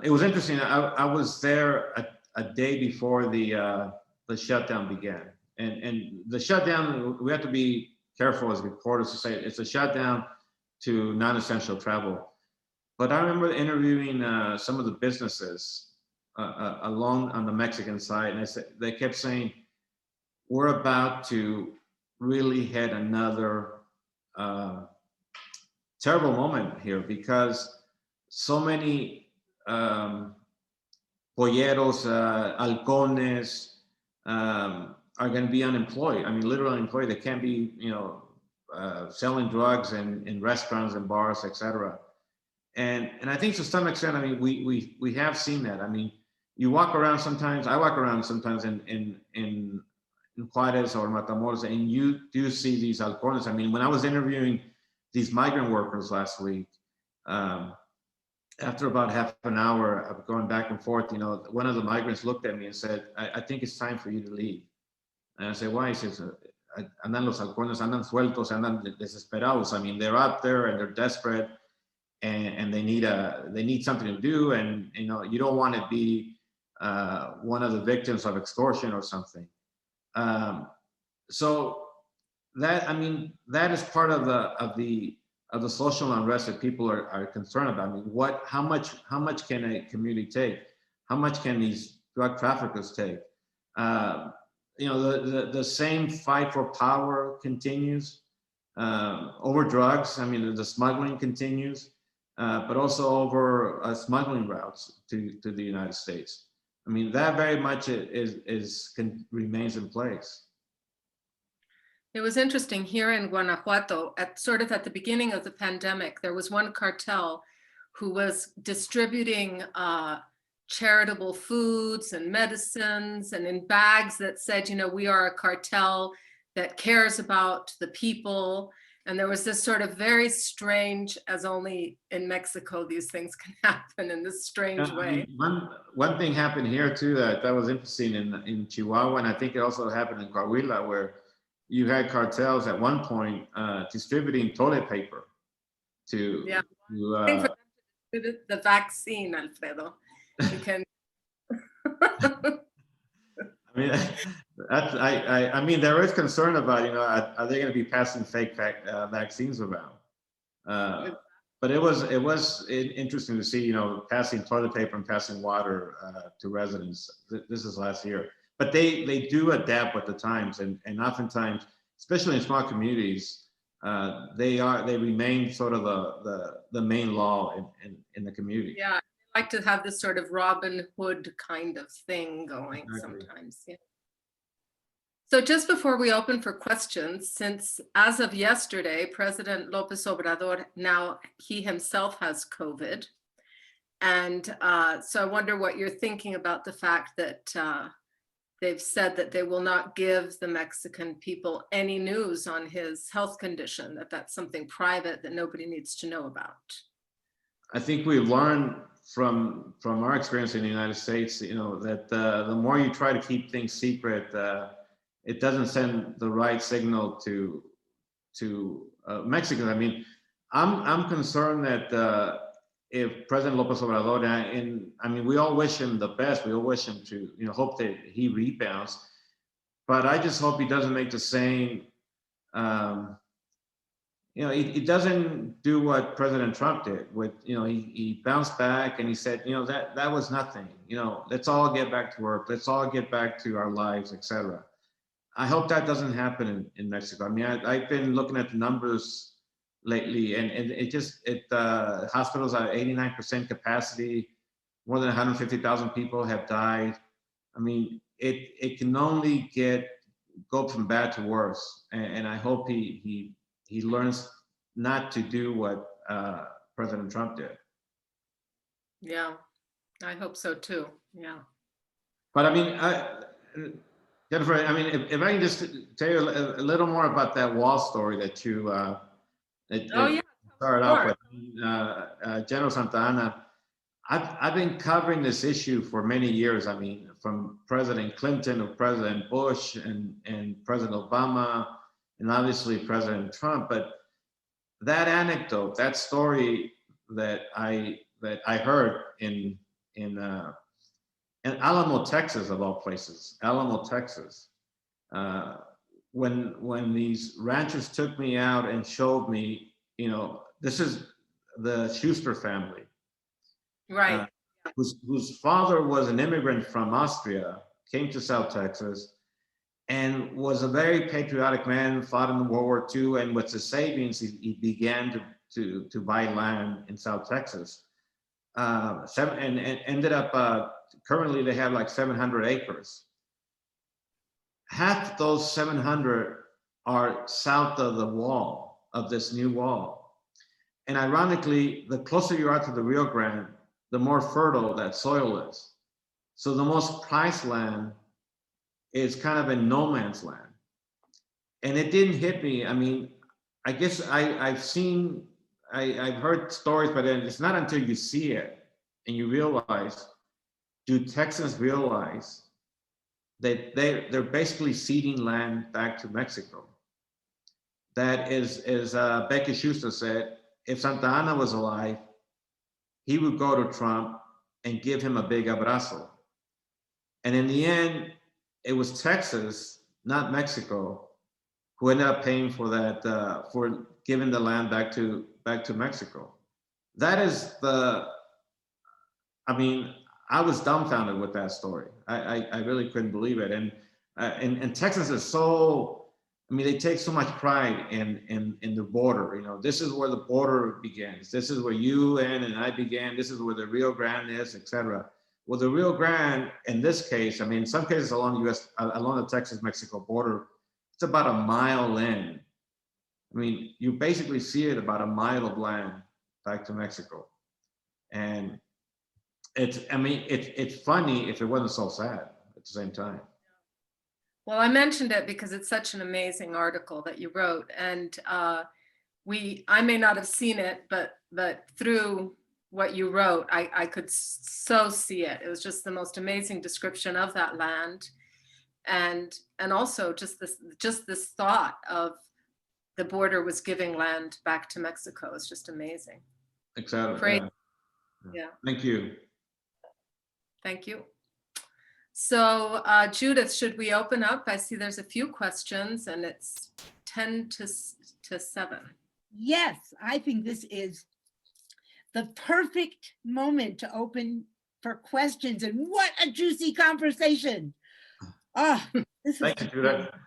it was interesting. I was there a day before the shutdown began, and the shutdown, we have to be careful as reporters to say it's a shutdown to non-essential travel. But I remember interviewing some of the businesses along on the Mexican side, and they kept saying, we're about to really hit another terrible moment here because so many polleros, halcones are going to be unemployed. I mean, literally unemployed. They can't be, selling drugs in restaurants and bars, etc. And I think to some extent, I mean, we have seen that. I mean, you walk around sometimes. I walk around sometimes in Juarez or Matamoros, and you do see these halcones. I mean, when I was interviewing these migrant workers last week, after about half an hour of going back and forth, one of the migrants looked at me and said, I think it's time for you to leave. And I said, why? He says, andan los halcones, andan sueltos, andan desesperados. I mean, they're out there and they're desperate and they need something to do. And, you don't want to be one of the victims of extortion or something. So that, I mean, that is part of the social unrest that people are concerned about. I mean, how much can a community take? How much can these drug traffickers take? The same fight for power continues over drugs. I mean, the smuggling continues, but also over smuggling routes to the United States. I mean, that very much remains in place. It was interesting here in Guanajuato, at the beginning of the pandemic, there was one cartel who was distributing charitable foods and medicines and in bags that said, we are a cartel that cares about the people. And there was this sort of very strange, as only in Mexico these things can happen in this strange way. I mean, one thing happened here too that was interesting in Chihuahua, and I think it also happened in Coahuila, where you had cartels at one point distributing toilet paper to the vaccine, Alfredo. You can. I mean, I mean, there is concern about, are they going to be passing fake vaccines around? But it was interesting to see, passing toilet paper and passing water to residents. This is last year. But they do adapt with the times, and oftentimes, especially in small communities, they remain sort of the main law in the community. Yeah, I like to have this sort of Robin Hood kind of thing going sometimes. Yeah. So just before we open for questions, since as of yesterday, President Lopez Obrador, now he himself has COVID. And so I wonder what you're thinking about the fact that they've said that they will not give the Mexican people any news on his health condition, that that's something private that nobody needs to know about. I think we've learned from our experience in the United States, that the more you try to keep things secret, it doesn't send the right signal to Mexicans. I mean, I'm concerned that if President Lopez Obrador, I mean, we all wish him the best. We all wish him to, hope that he rebounds. But I just hope he doesn't make the same. He doesn't do what President Trump did. He bounced back and he said, that was nothing. Let's all get back to work. Let's all get back to our lives, etc. I hope that doesn't happen in Mexico. I mean, I've been looking at the numbers lately, and hospitals are 89% capacity. More than 150,000 people have died. I mean, it can only go from bad to worse. And I hope he learns not to do what President Trump did. Yeah, I hope so too. Yeah. But I mean, Jennifer, I mean, if I can just tell you a little more about that wall story that you started off with, General Santa Anna. I've been covering this issue for many years. I mean, from President Clinton to President Bush and President Obama, and obviously President Trump. But that anecdote, that story that I heard in Alamo, Texas, of all places, Alamo, Texas, when these ranchers took me out and showed me, this is the Schuster family, Right. whose father was an immigrant from Austria, came to South Texas, and was a very patriotic man, fought in World War II, and with his savings, he began to buy land in South Texas. And ended up, currently they have like 700 acres. Half those 700 are south of the wall, of this new wall. And ironically, the closer you are to the Rio Grande, the more fertile that soil is. So the most prized land is kind of in no man's land. And it didn't hit me. I mean, I guess I've heard stories, but it's not until you see it and you realize, do Texans realize that they're basically ceding land back to Mexico? That is, as Becky Schuster said, if Santa Anna was alive, he would go to Trump and give him a big abrazo. And in the end, it was Texas, not Mexico, who ended up paying for that, for giving the land back to Mexico. That is I was dumbfounded with that story. I really couldn't believe it. And Texas is so, they take so much pride in the border. This is where the border begins. This is where you and I began. This is where the Rio Grande is, etc. Well, the Rio Grande, in this case, in some cases along the Texas-Mexico border, it's about a mile in. You basically see it about a mile of land back to Mexico. And it's funny if it wasn't so sad at the same time. Well, I mentioned it because it's such an amazing article that you wrote, and I may not have seen it, but through what you wrote, I could so see it. It was just the most amazing description of that land, and also just this thought of the border was giving land back to Mexico. It's just amazing. Exactly. Yeah. Thank you. Thank you. So Judith, should we open up? I see there's a few questions and it's 10 to 7. Yes, I think this is the perfect moment to open for questions, and what a juicy conversation. Oh, this is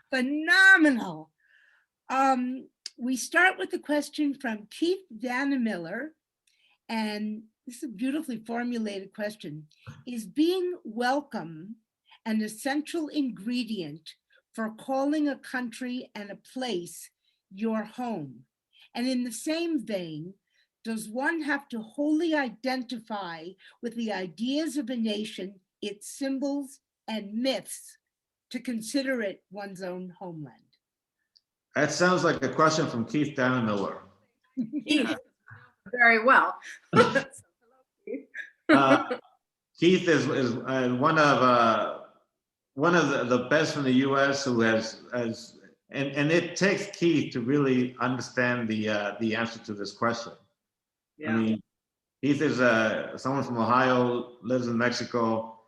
phenomenal. We start with a question from Keith Dannemiller, and this is a beautifully formulated question. Is being welcome an essential ingredient for calling a country and a place your home? And in the same vein, does one have to wholly identify with the ideas of a nation, its symbols and myths, to consider it one's own homeland? That sounds like a question from Keith Dannemiller. Keith, very well. Keith is one of the best from the U.S. who has and it takes Keith to really understand the answer to this question. Yeah. Keith is someone from Ohio, lives in Mexico,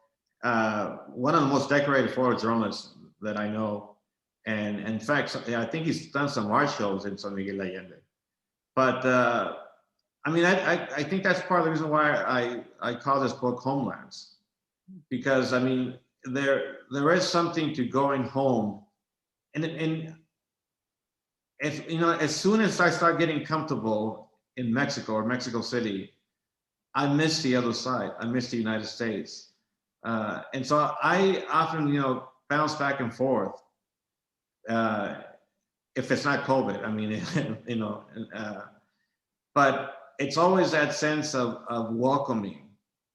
one of the most decorated photojournalists that I know. And in fact, I think he's done some art shows in San Miguel Allende. But I think that's part of the reason why I call this book Homelands, because there is something to going home, and as soon as I start getting comfortable in Mexico or Mexico City, I miss the other side. I miss the United States, and so I often bounce back and forth. If it's not COVID, but it's always that sense of welcoming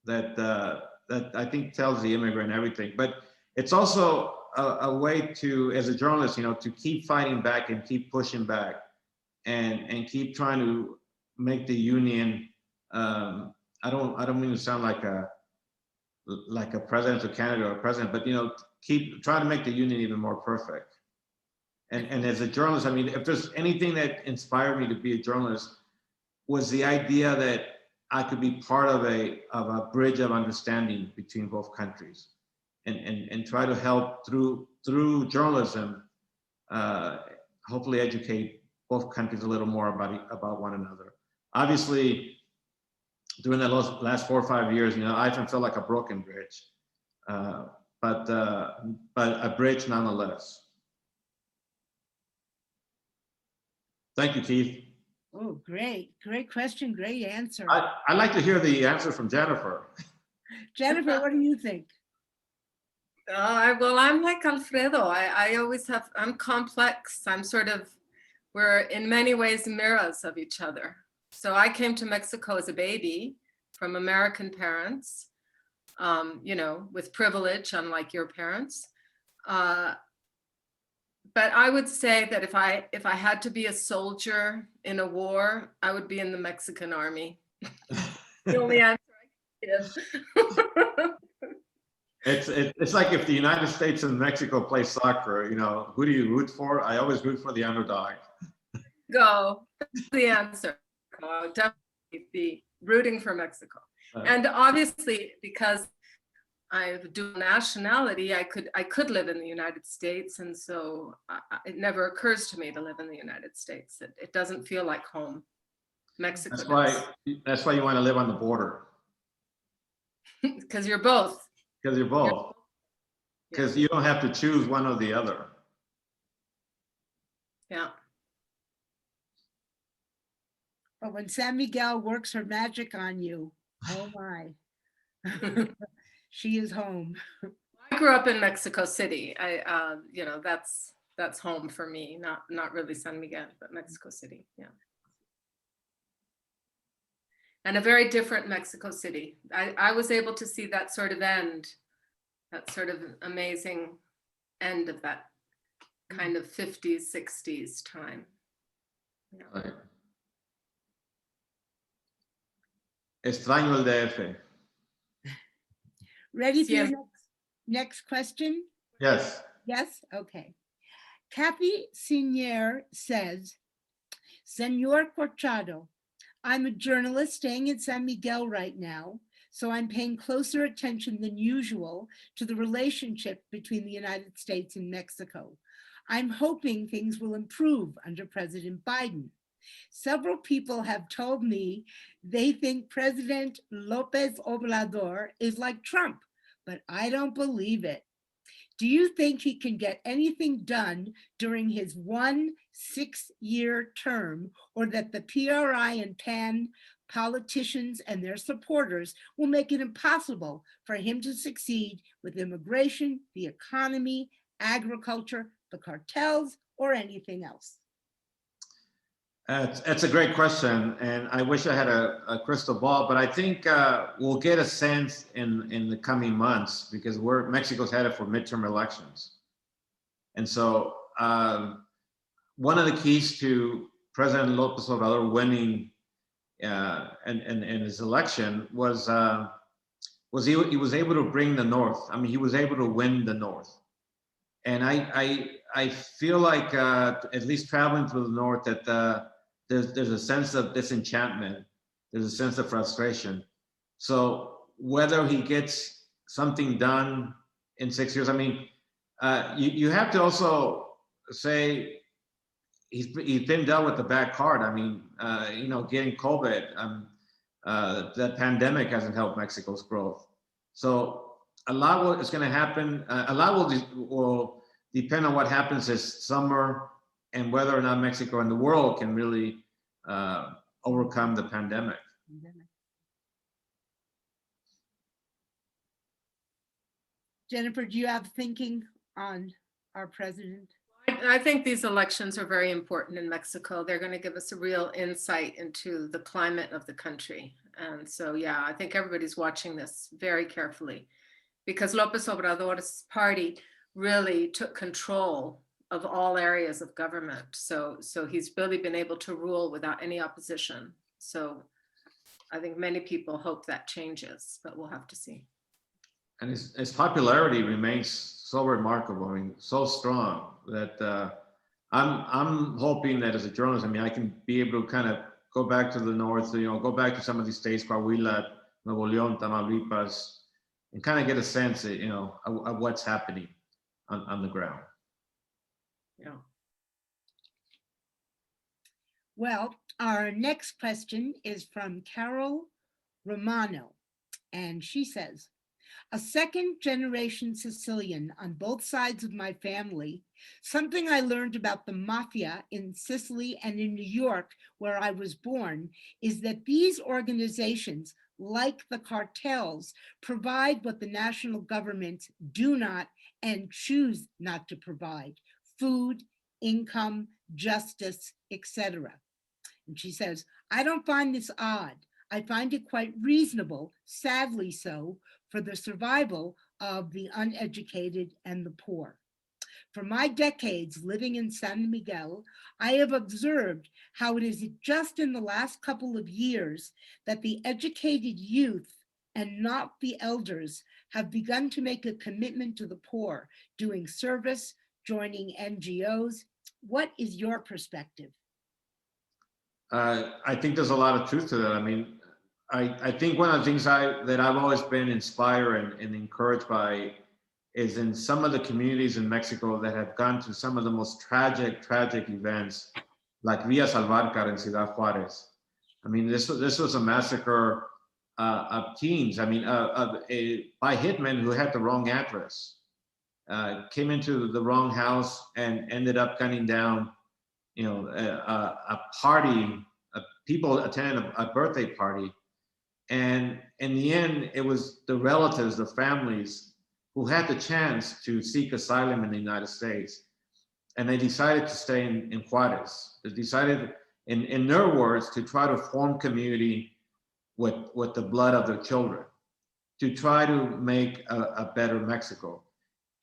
that I think tells the immigrant everything. But it's also a way to, as a journalist, to keep fighting back and keep pushing back, and keep trying to make the union. I don't mean to sound like a president of Canada or a president, but keep trying to make the union even more perfect. And as a journalist, if there's anything that inspired me to be a journalist, was the idea that I could be part of a bridge of understanding between both countries, and try to help through journalism hopefully educate both countries a little more about one another. Obviously, during the last 4 or 5 years, I often felt like a broken bridge, but a bridge nonetheless. Thank you, Keith. Oh, great. Great question. Great answer. I'd like to hear the answer from Jennifer. Jennifer, what do you think? Well, I'm like Alfredo. I'm complex. We're in many ways mirrors of each other. So I came to Mexico as a baby from American parents, with privilege, unlike your parents. But I would say that if I had to be a soldier in a war, I would be in the Mexican army. The only answer I can give. It's like if the United States and Mexico play soccer, who do you root for? I always root for the underdog. Go. That's the answer. I would definitely be rooting for Mexico. And obviously, because I have dual nationality, I could live in the United States, and so it never occurs to me to live in the United States. It doesn't feel like home. Mexico. That's why you want to live on the border. Because you're both. Because you're both. Because you don't have to choose one or the other. Yeah. But when San Miguel works her magic on you, oh my. She is home. I grew up in Mexico City. That's home for me. Not really San Miguel, but Mexico City. Yeah. And a very different Mexico City. I was able to see that sort of amazing end of that kind of 50s, 60s time. Yeah. Right. Extraño el DF. Ready for your next question? Yes. Yes? Okay. Kathy Senior says, Senor Corchado, I'm a journalist staying in San Miguel right now, so I'm paying closer attention than usual to the relationship between the United States and Mexico. I'm hoping things will improve under President Biden. Several people have told me they think President López Obrador is like Trump, but I don't believe it. Do you think he can get anything done during his 1 6-year term, or that the PRI and PAN politicians and their supporters will make it impossible for him to succeed with immigration, the economy, agriculture, the cartels, or anything else? That's a great question, and I wish I had a crystal ball, but I think we'll get a sense in the coming months, because Mexico's headed for midterm elections. And so one of the keys to President López Obrador winning in his election was he was able to bring the North. I mean, he was able to win the North. And I feel like, at least traveling through the North, that there's a sense of disenchantment. There's a sense of frustration. So whether he gets something done in 6 years, I mean, you have to also say he's been dealt with the bad card. I mean, getting COVID, the pandemic hasn't helped Mexico's growth. So a lot is going to happen. A lot will depend on what happens this summer, and whether or not Mexico and the world can really overcome the pandemic. Jennifer, do you have thinking on our president? I think these elections are very important in Mexico. They're going to give us a real insight into the climate of the country. And so, yeah, I think everybody's watching this very carefully, because López Obrador's party really took control of all areas of government. So he's really been able to rule without any opposition. So I think many people hope that changes, but we'll have to see. And his popularity remains so remarkable. I mean, so strong that I'm hoping that as a journalist, I mean, I can be able to kind of go back to the North, go back to some of these states, Coahuila, Nuevo León, Tamaulipas, and kind of get a sense of, of what's happening on the ground. Yeah. Well, our next question is from Carol Romano, and she says, a second generation Sicilian on both sides of my family, something I learned about the mafia in Sicily and in New York, where I was born, is that these organizations, like the cartels, provide what the national governments do not and choose not to provide: food, income, justice, etc. And she says, I don't find this odd. I find it quite reasonable, sadly so, for the survival of the uneducated and the poor. For my decades living in San Miguel, I have observed how it is just in the last couple of years that the educated youth and not the elders have begun to make a commitment to the poor, doing service, joining NGOs. What is your perspective? I think there's a lot of truth to that. I mean, I think one of the things that I've always been inspired and encouraged by is in some of the communities in Mexico that have gone through some of the most tragic events, like Villa Salvarcar in Ciudad Juarez. I mean, this was a massacre of teens. I mean, by hitmen who had the wrong address, came into the wrong house and ended up gunning down, a party, people attending a birthday party. And in the end, it was the relatives, the families who had the chance to seek asylum in the United States. And they decided to stay in Juarez. They decided, in their words, to try to form community with the blood of their children, to try to make a better Mexico.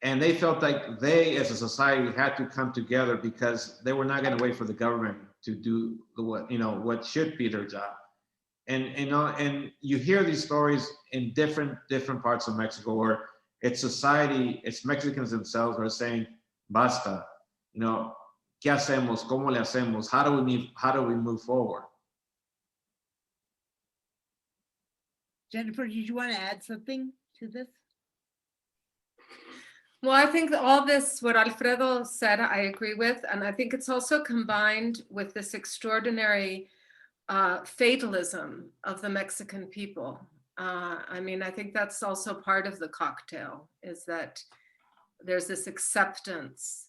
And they felt like they, as a society, had to come together because they were not going to wait for the government to do what should be their job. And you hear these stories in different parts of Mexico where it's society, it's Mexicans themselves who are saying, "Basta, ¿qué hacemos? ¿Cómo le hacemos? How do we move forward?" Jennifer, did you want to add something to this? Well, I think that all this, what Alfredo said, I agree with. And I think it's also combined with this extraordinary fatalism of the Mexican people. I mean, I think that's also part of the cocktail, is that there's this acceptance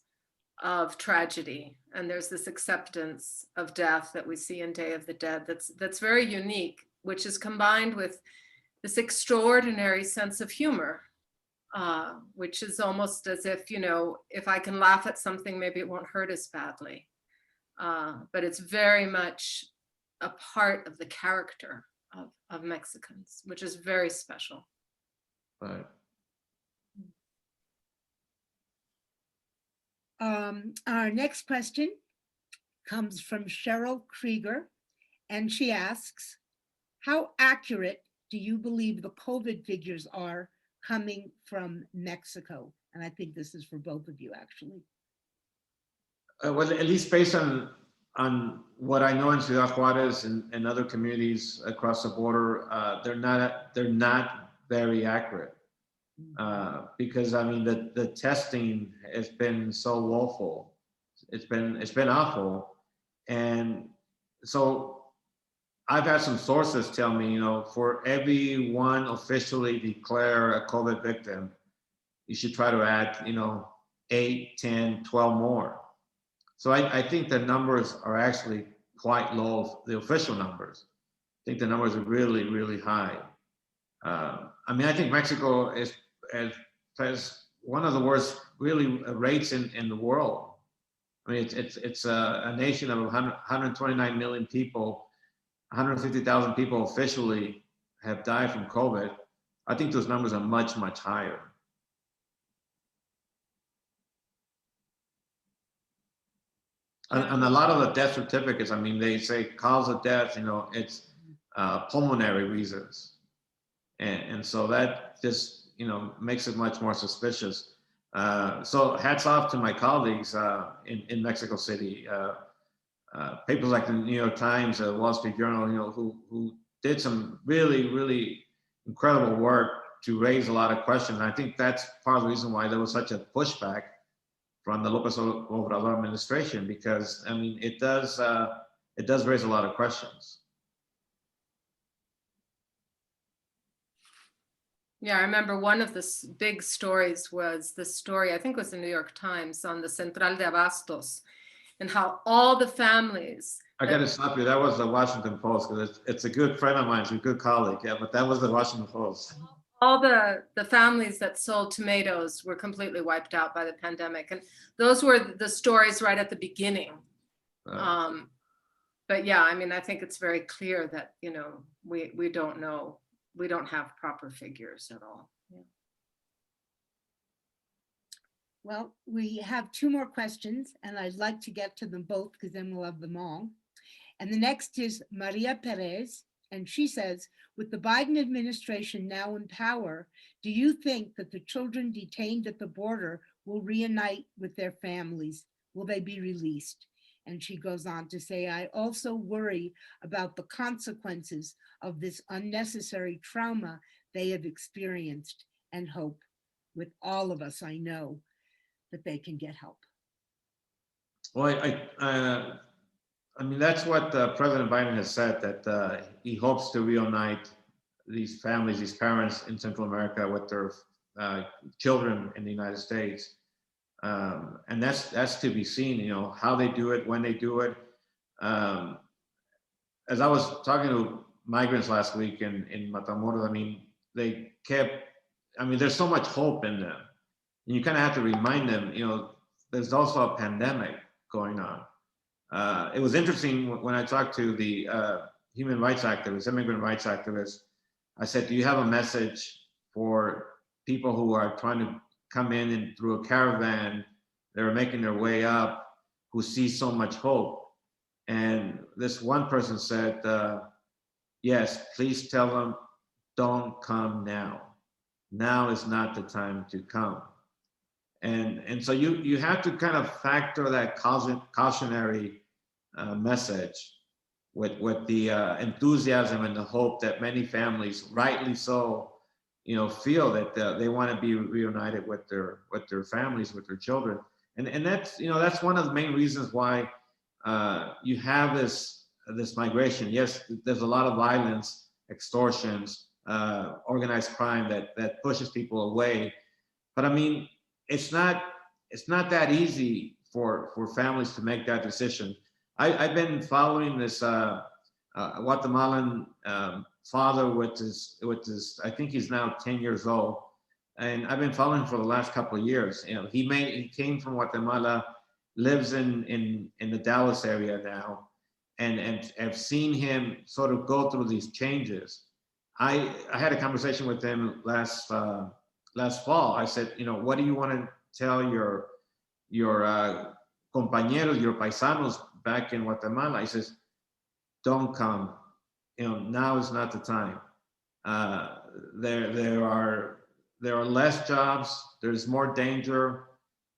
of tragedy and there's this acceptance of death that we see in Day of the Dead that's very unique, which is combined with this extraordinary sense of humor. Which is almost as if, if I can laugh at something, maybe it won't hurt as badly. But it's very much a part of the character of Mexicans, which is very special. Right. Our next question comes from Cheryl Krieger, and she asks, how accurate do you believe the COVID figures are coming from Mexico? And I think this is for both of you, actually. Well, at least based on what I know in Ciudad Juarez and other communities across the border, they're not very accurate. Because I mean the testing has been so woeful. It's been awful. And so I've had some sources tell me, for every one officially declare a COVID victim, you should try to add, 8, 10, 12 more. So I think the numbers are actually quite low, the official numbers. I think the numbers are really, really high. I mean, I think Mexico has one of the worst really rates in the world. I mean, it's a nation of 129 million people. 150,000 people officially have died from COVID. I think those numbers are much, much higher. And a lot of the death certificates, I mean, they say cause of death, it's pulmonary reasons. And so that just, makes it much more suspicious. So hats off to my colleagues in Mexico City. Papers like the New York Times, Wall Street Journal, who did some really, really incredible work to raise a lot of questions. And I think that's part of the reason why there was such a pushback from the López Obrador administration, because I mean, it does it does raise a lot of questions. Yeah, I remember one of the big stories was the story, I think it was the New York Times, on the Central de Abastos, and how all the families. I got to stop you. That was the Washington Post, because it's a good friend of mine, she's a good colleague. Yeah, but that was the Washington Post. All the families that sold tomatoes were completely wiped out by the pandemic. And those were the stories right at the beginning. But yeah, I mean, I think it's very clear that, you know, we don't know. We don't have proper figures at all. Yeah. Well, we have 2 more questions, and I'd like to get to them both because then we'll have them all. And the next is Maria Perez, and she says, with the Biden administration now in power, do you think that the children detained at the border will reunite with their families? Will they be released? And she goes on to say, I also worry about the consequences of this unnecessary trauma they have experienced, and hope with all of us, I know, that they can get help. Well, I mean, that's what President Biden has said, that he hopes to reunite these families, these parents in Central America with their children in the United States. And that's to be seen, you know, how they do it, when they do it. As I was talking to migrants last week in Matamoros, I mean, they kept, I mean, there's so much hope in them. And you kind of have to remind them, you know, there's also a pandemic going on. It was interesting when I talked to the human rights activists, immigrant rights activists. I said, do you have a message for people who are trying to come in and through a caravan, they're making their way up, who see so much hope? And this one person said, yes, please tell them, don't come now. Now is not the time to come. And so you have to kind of factor that cautionary message with the enthusiasm and the hope that many families, rightly so, you know, feel that they want to be reunited with their families, with their children. And that's, you know, that's one of the main reasons why you have this migration. Yes, there's a lot of violence, extortions, organized crime that pushes people away. But I mean, it's not that easy for families to make that decision. I've been following this Guatemalan father with his, I think he's now 10 years old, and I've been following him for the last couple of years. You know, he came from Guatemala, lives in the Dallas area now, and have seen him sort of go through these changes. I had a conversation with him last fall. I said, you know, what do you want to tell your compañeros, your paisanos back in Guatemala? He says, don't come. You know, now is not the time. There are less jobs. There's more danger.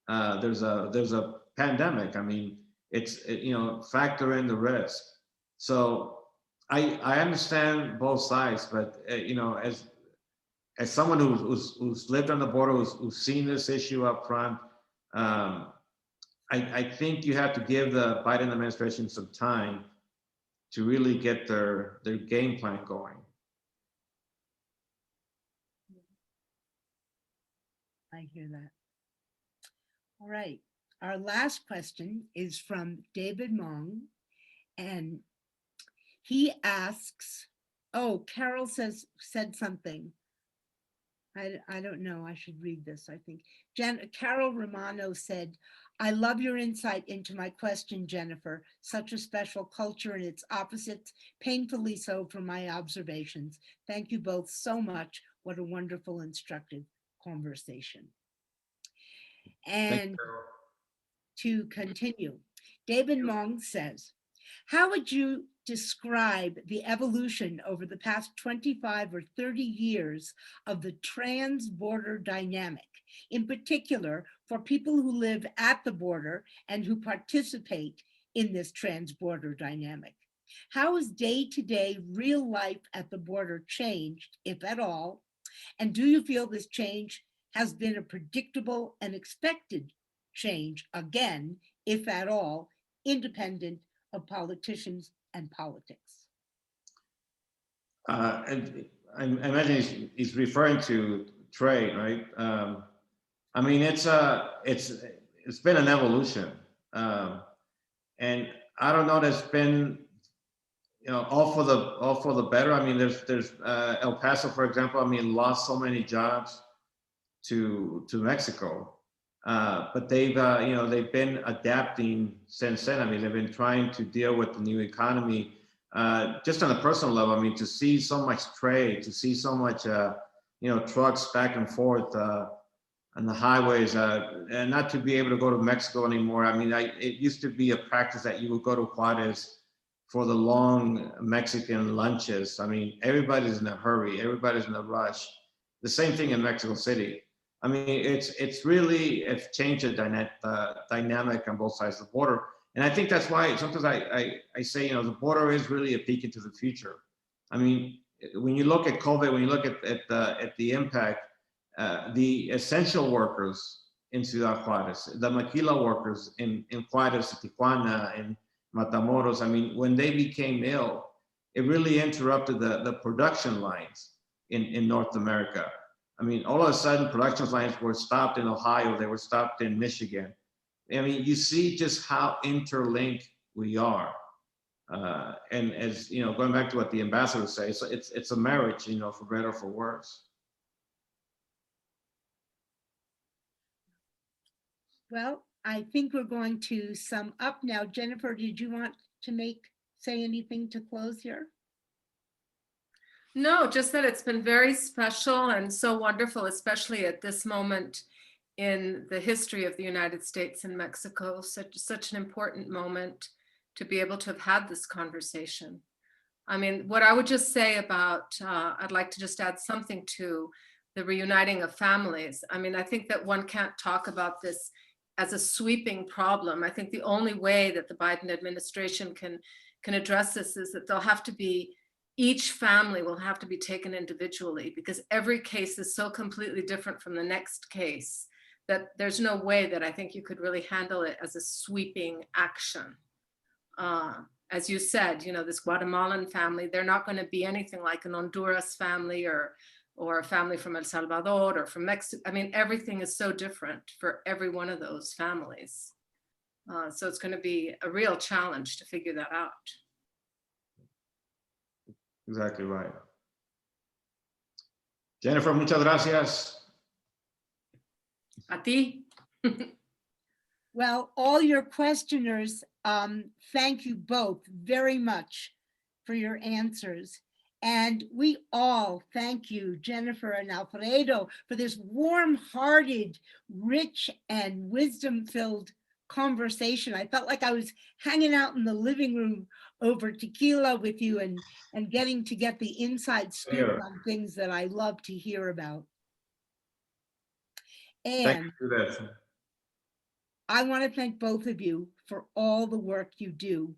There's a pandemic. I mean, you know, factor in the risk. So I understand both sides, but you know, as someone who's lived on the border, who's seen this issue up front, I think you have to give the Biden administration some time to really get their game plan going. I hear that. All right. Our last question is from David Mong, and he asks, oh, Carol said something. I don't know. I should read this, I think. Carol Romano said, I love your insight into my question, Jennifer. Such a special culture and its opposites, painfully so from my observations. Thank you both so much. What a wonderful, instructive conversation. And to continue, David Mong says, how would you describe the evolution over the past 25 or 30 years of the trans-border dynamic, in particular for people who live at the border and who participate in this trans-border dynamic? How has day-to-day real life at the border changed, if at all? And do you feel this change has been a predictable and expected change, again, if at all, independent of politicians and politics. And I imagine he's referring to trade, right? I mean, it's been an evolution, and I don't know. There's been, all for the better. I mean, there's El Paso, for example. I mean, lost so many jobs to Mexico, but they've been adapting since then. I mean, they've been trying to deal with the new economy. Just on a personal level, I mean, to see so much trade, to see so much, trucks back and forth on the highways, and not to be able to go to Mexico anymore. I mean, it used to be a practice that you would go to Juarez for the long Mexican lunches. I mean, everybody's in a hurry, everybody's in a rush. The same thing in Mexico City. I mean, it's really changed the dynamic on both sides of the border. And I think that's why sometimes I say, the border is really a peek into the future. I mean, when you look at COVID, when you look at the impact, the essential workers in Ciudad Juarez, the maquila workers in Juarez, Tijuana, and Matamoros, I mean, when they became ill, it really interrupted the production lines in North America. I mean, all of a sudden, production lines were stopped in Ohio, they were stopped in Michigan. I mean, you see just how interlinked we are. And as going back to what the ambassador says, it's a marriage, for better or for worse. Well, I think we're going to sum up now. Jennifer, did you want to say anything to close here? No, just that it's been very special and so wonderful, especially at this moment in the history of the United States and Mexico, such an important moment to be able to have had this conversation. I mean, what I would just say about, I'd like to just add something to the reuniting of families. I mean, I think that one can't talk about this as a sweeping problem. I think the only way that the Biden administration can address this is that each family will have to be taken individually, because every case is so completely different from the next case that there's no way that I think you could really handle it as a sweeping action. As you said, this Guatemalan family, they're not going to be anything like an Honduras family or a family from El Salvador or from Mexico. I mean, everything is so different for every one of those families. So it's going to be a real challenge to figure that out. Exactly right. Jennifer, muchas gracias. A ti. Well, all your questioners, thank you both very much for your answers. And we all thank you, Jennifer and Alfredo, for this warm-hearted, rich, and wisdom-filled conversation. I felt like I was hanging out in the living room over tequila with you and getting to get the inside scoop on things that I love to hear about. And I want to thank both of you for all the work you do,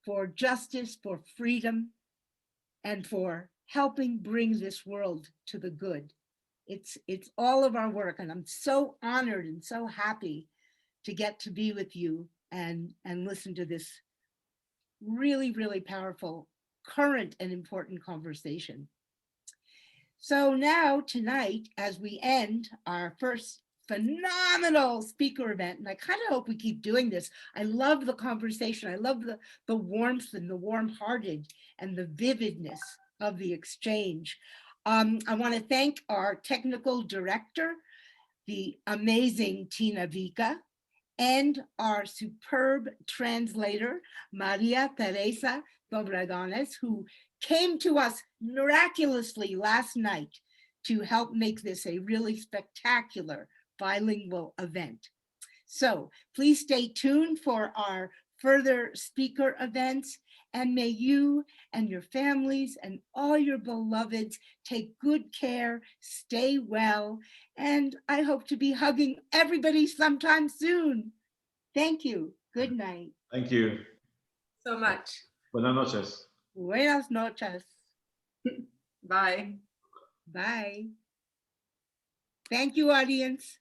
for justice, for freedom, and for helping bring this world to the good. It's all of our work, and I'm so honored and so happy to get to be with you and listen to this really, really powerful, current, and important conversation. So now tonight, as we end our first phenomenal speaker event, and I kind of hope we keep doing this. I love the conversation. I love the warmth and the warm-hearted and the vividness of the exchange. I want to thank our technical director, the amazing Tina Vika, and our superb translator, Maria Teresa Dobregones, who came to us miraculously last night to help make this a really spectacular bilingual event. So please stay tuned for our further speaker events, and may you and your families and all your beloveds take good care, stay well, and I hope to be hugging everybody sometime soon. Thank you. Good night. Thank you So much. Buenas noches. Buenas noches. Bye. Bye. Thank you, audience.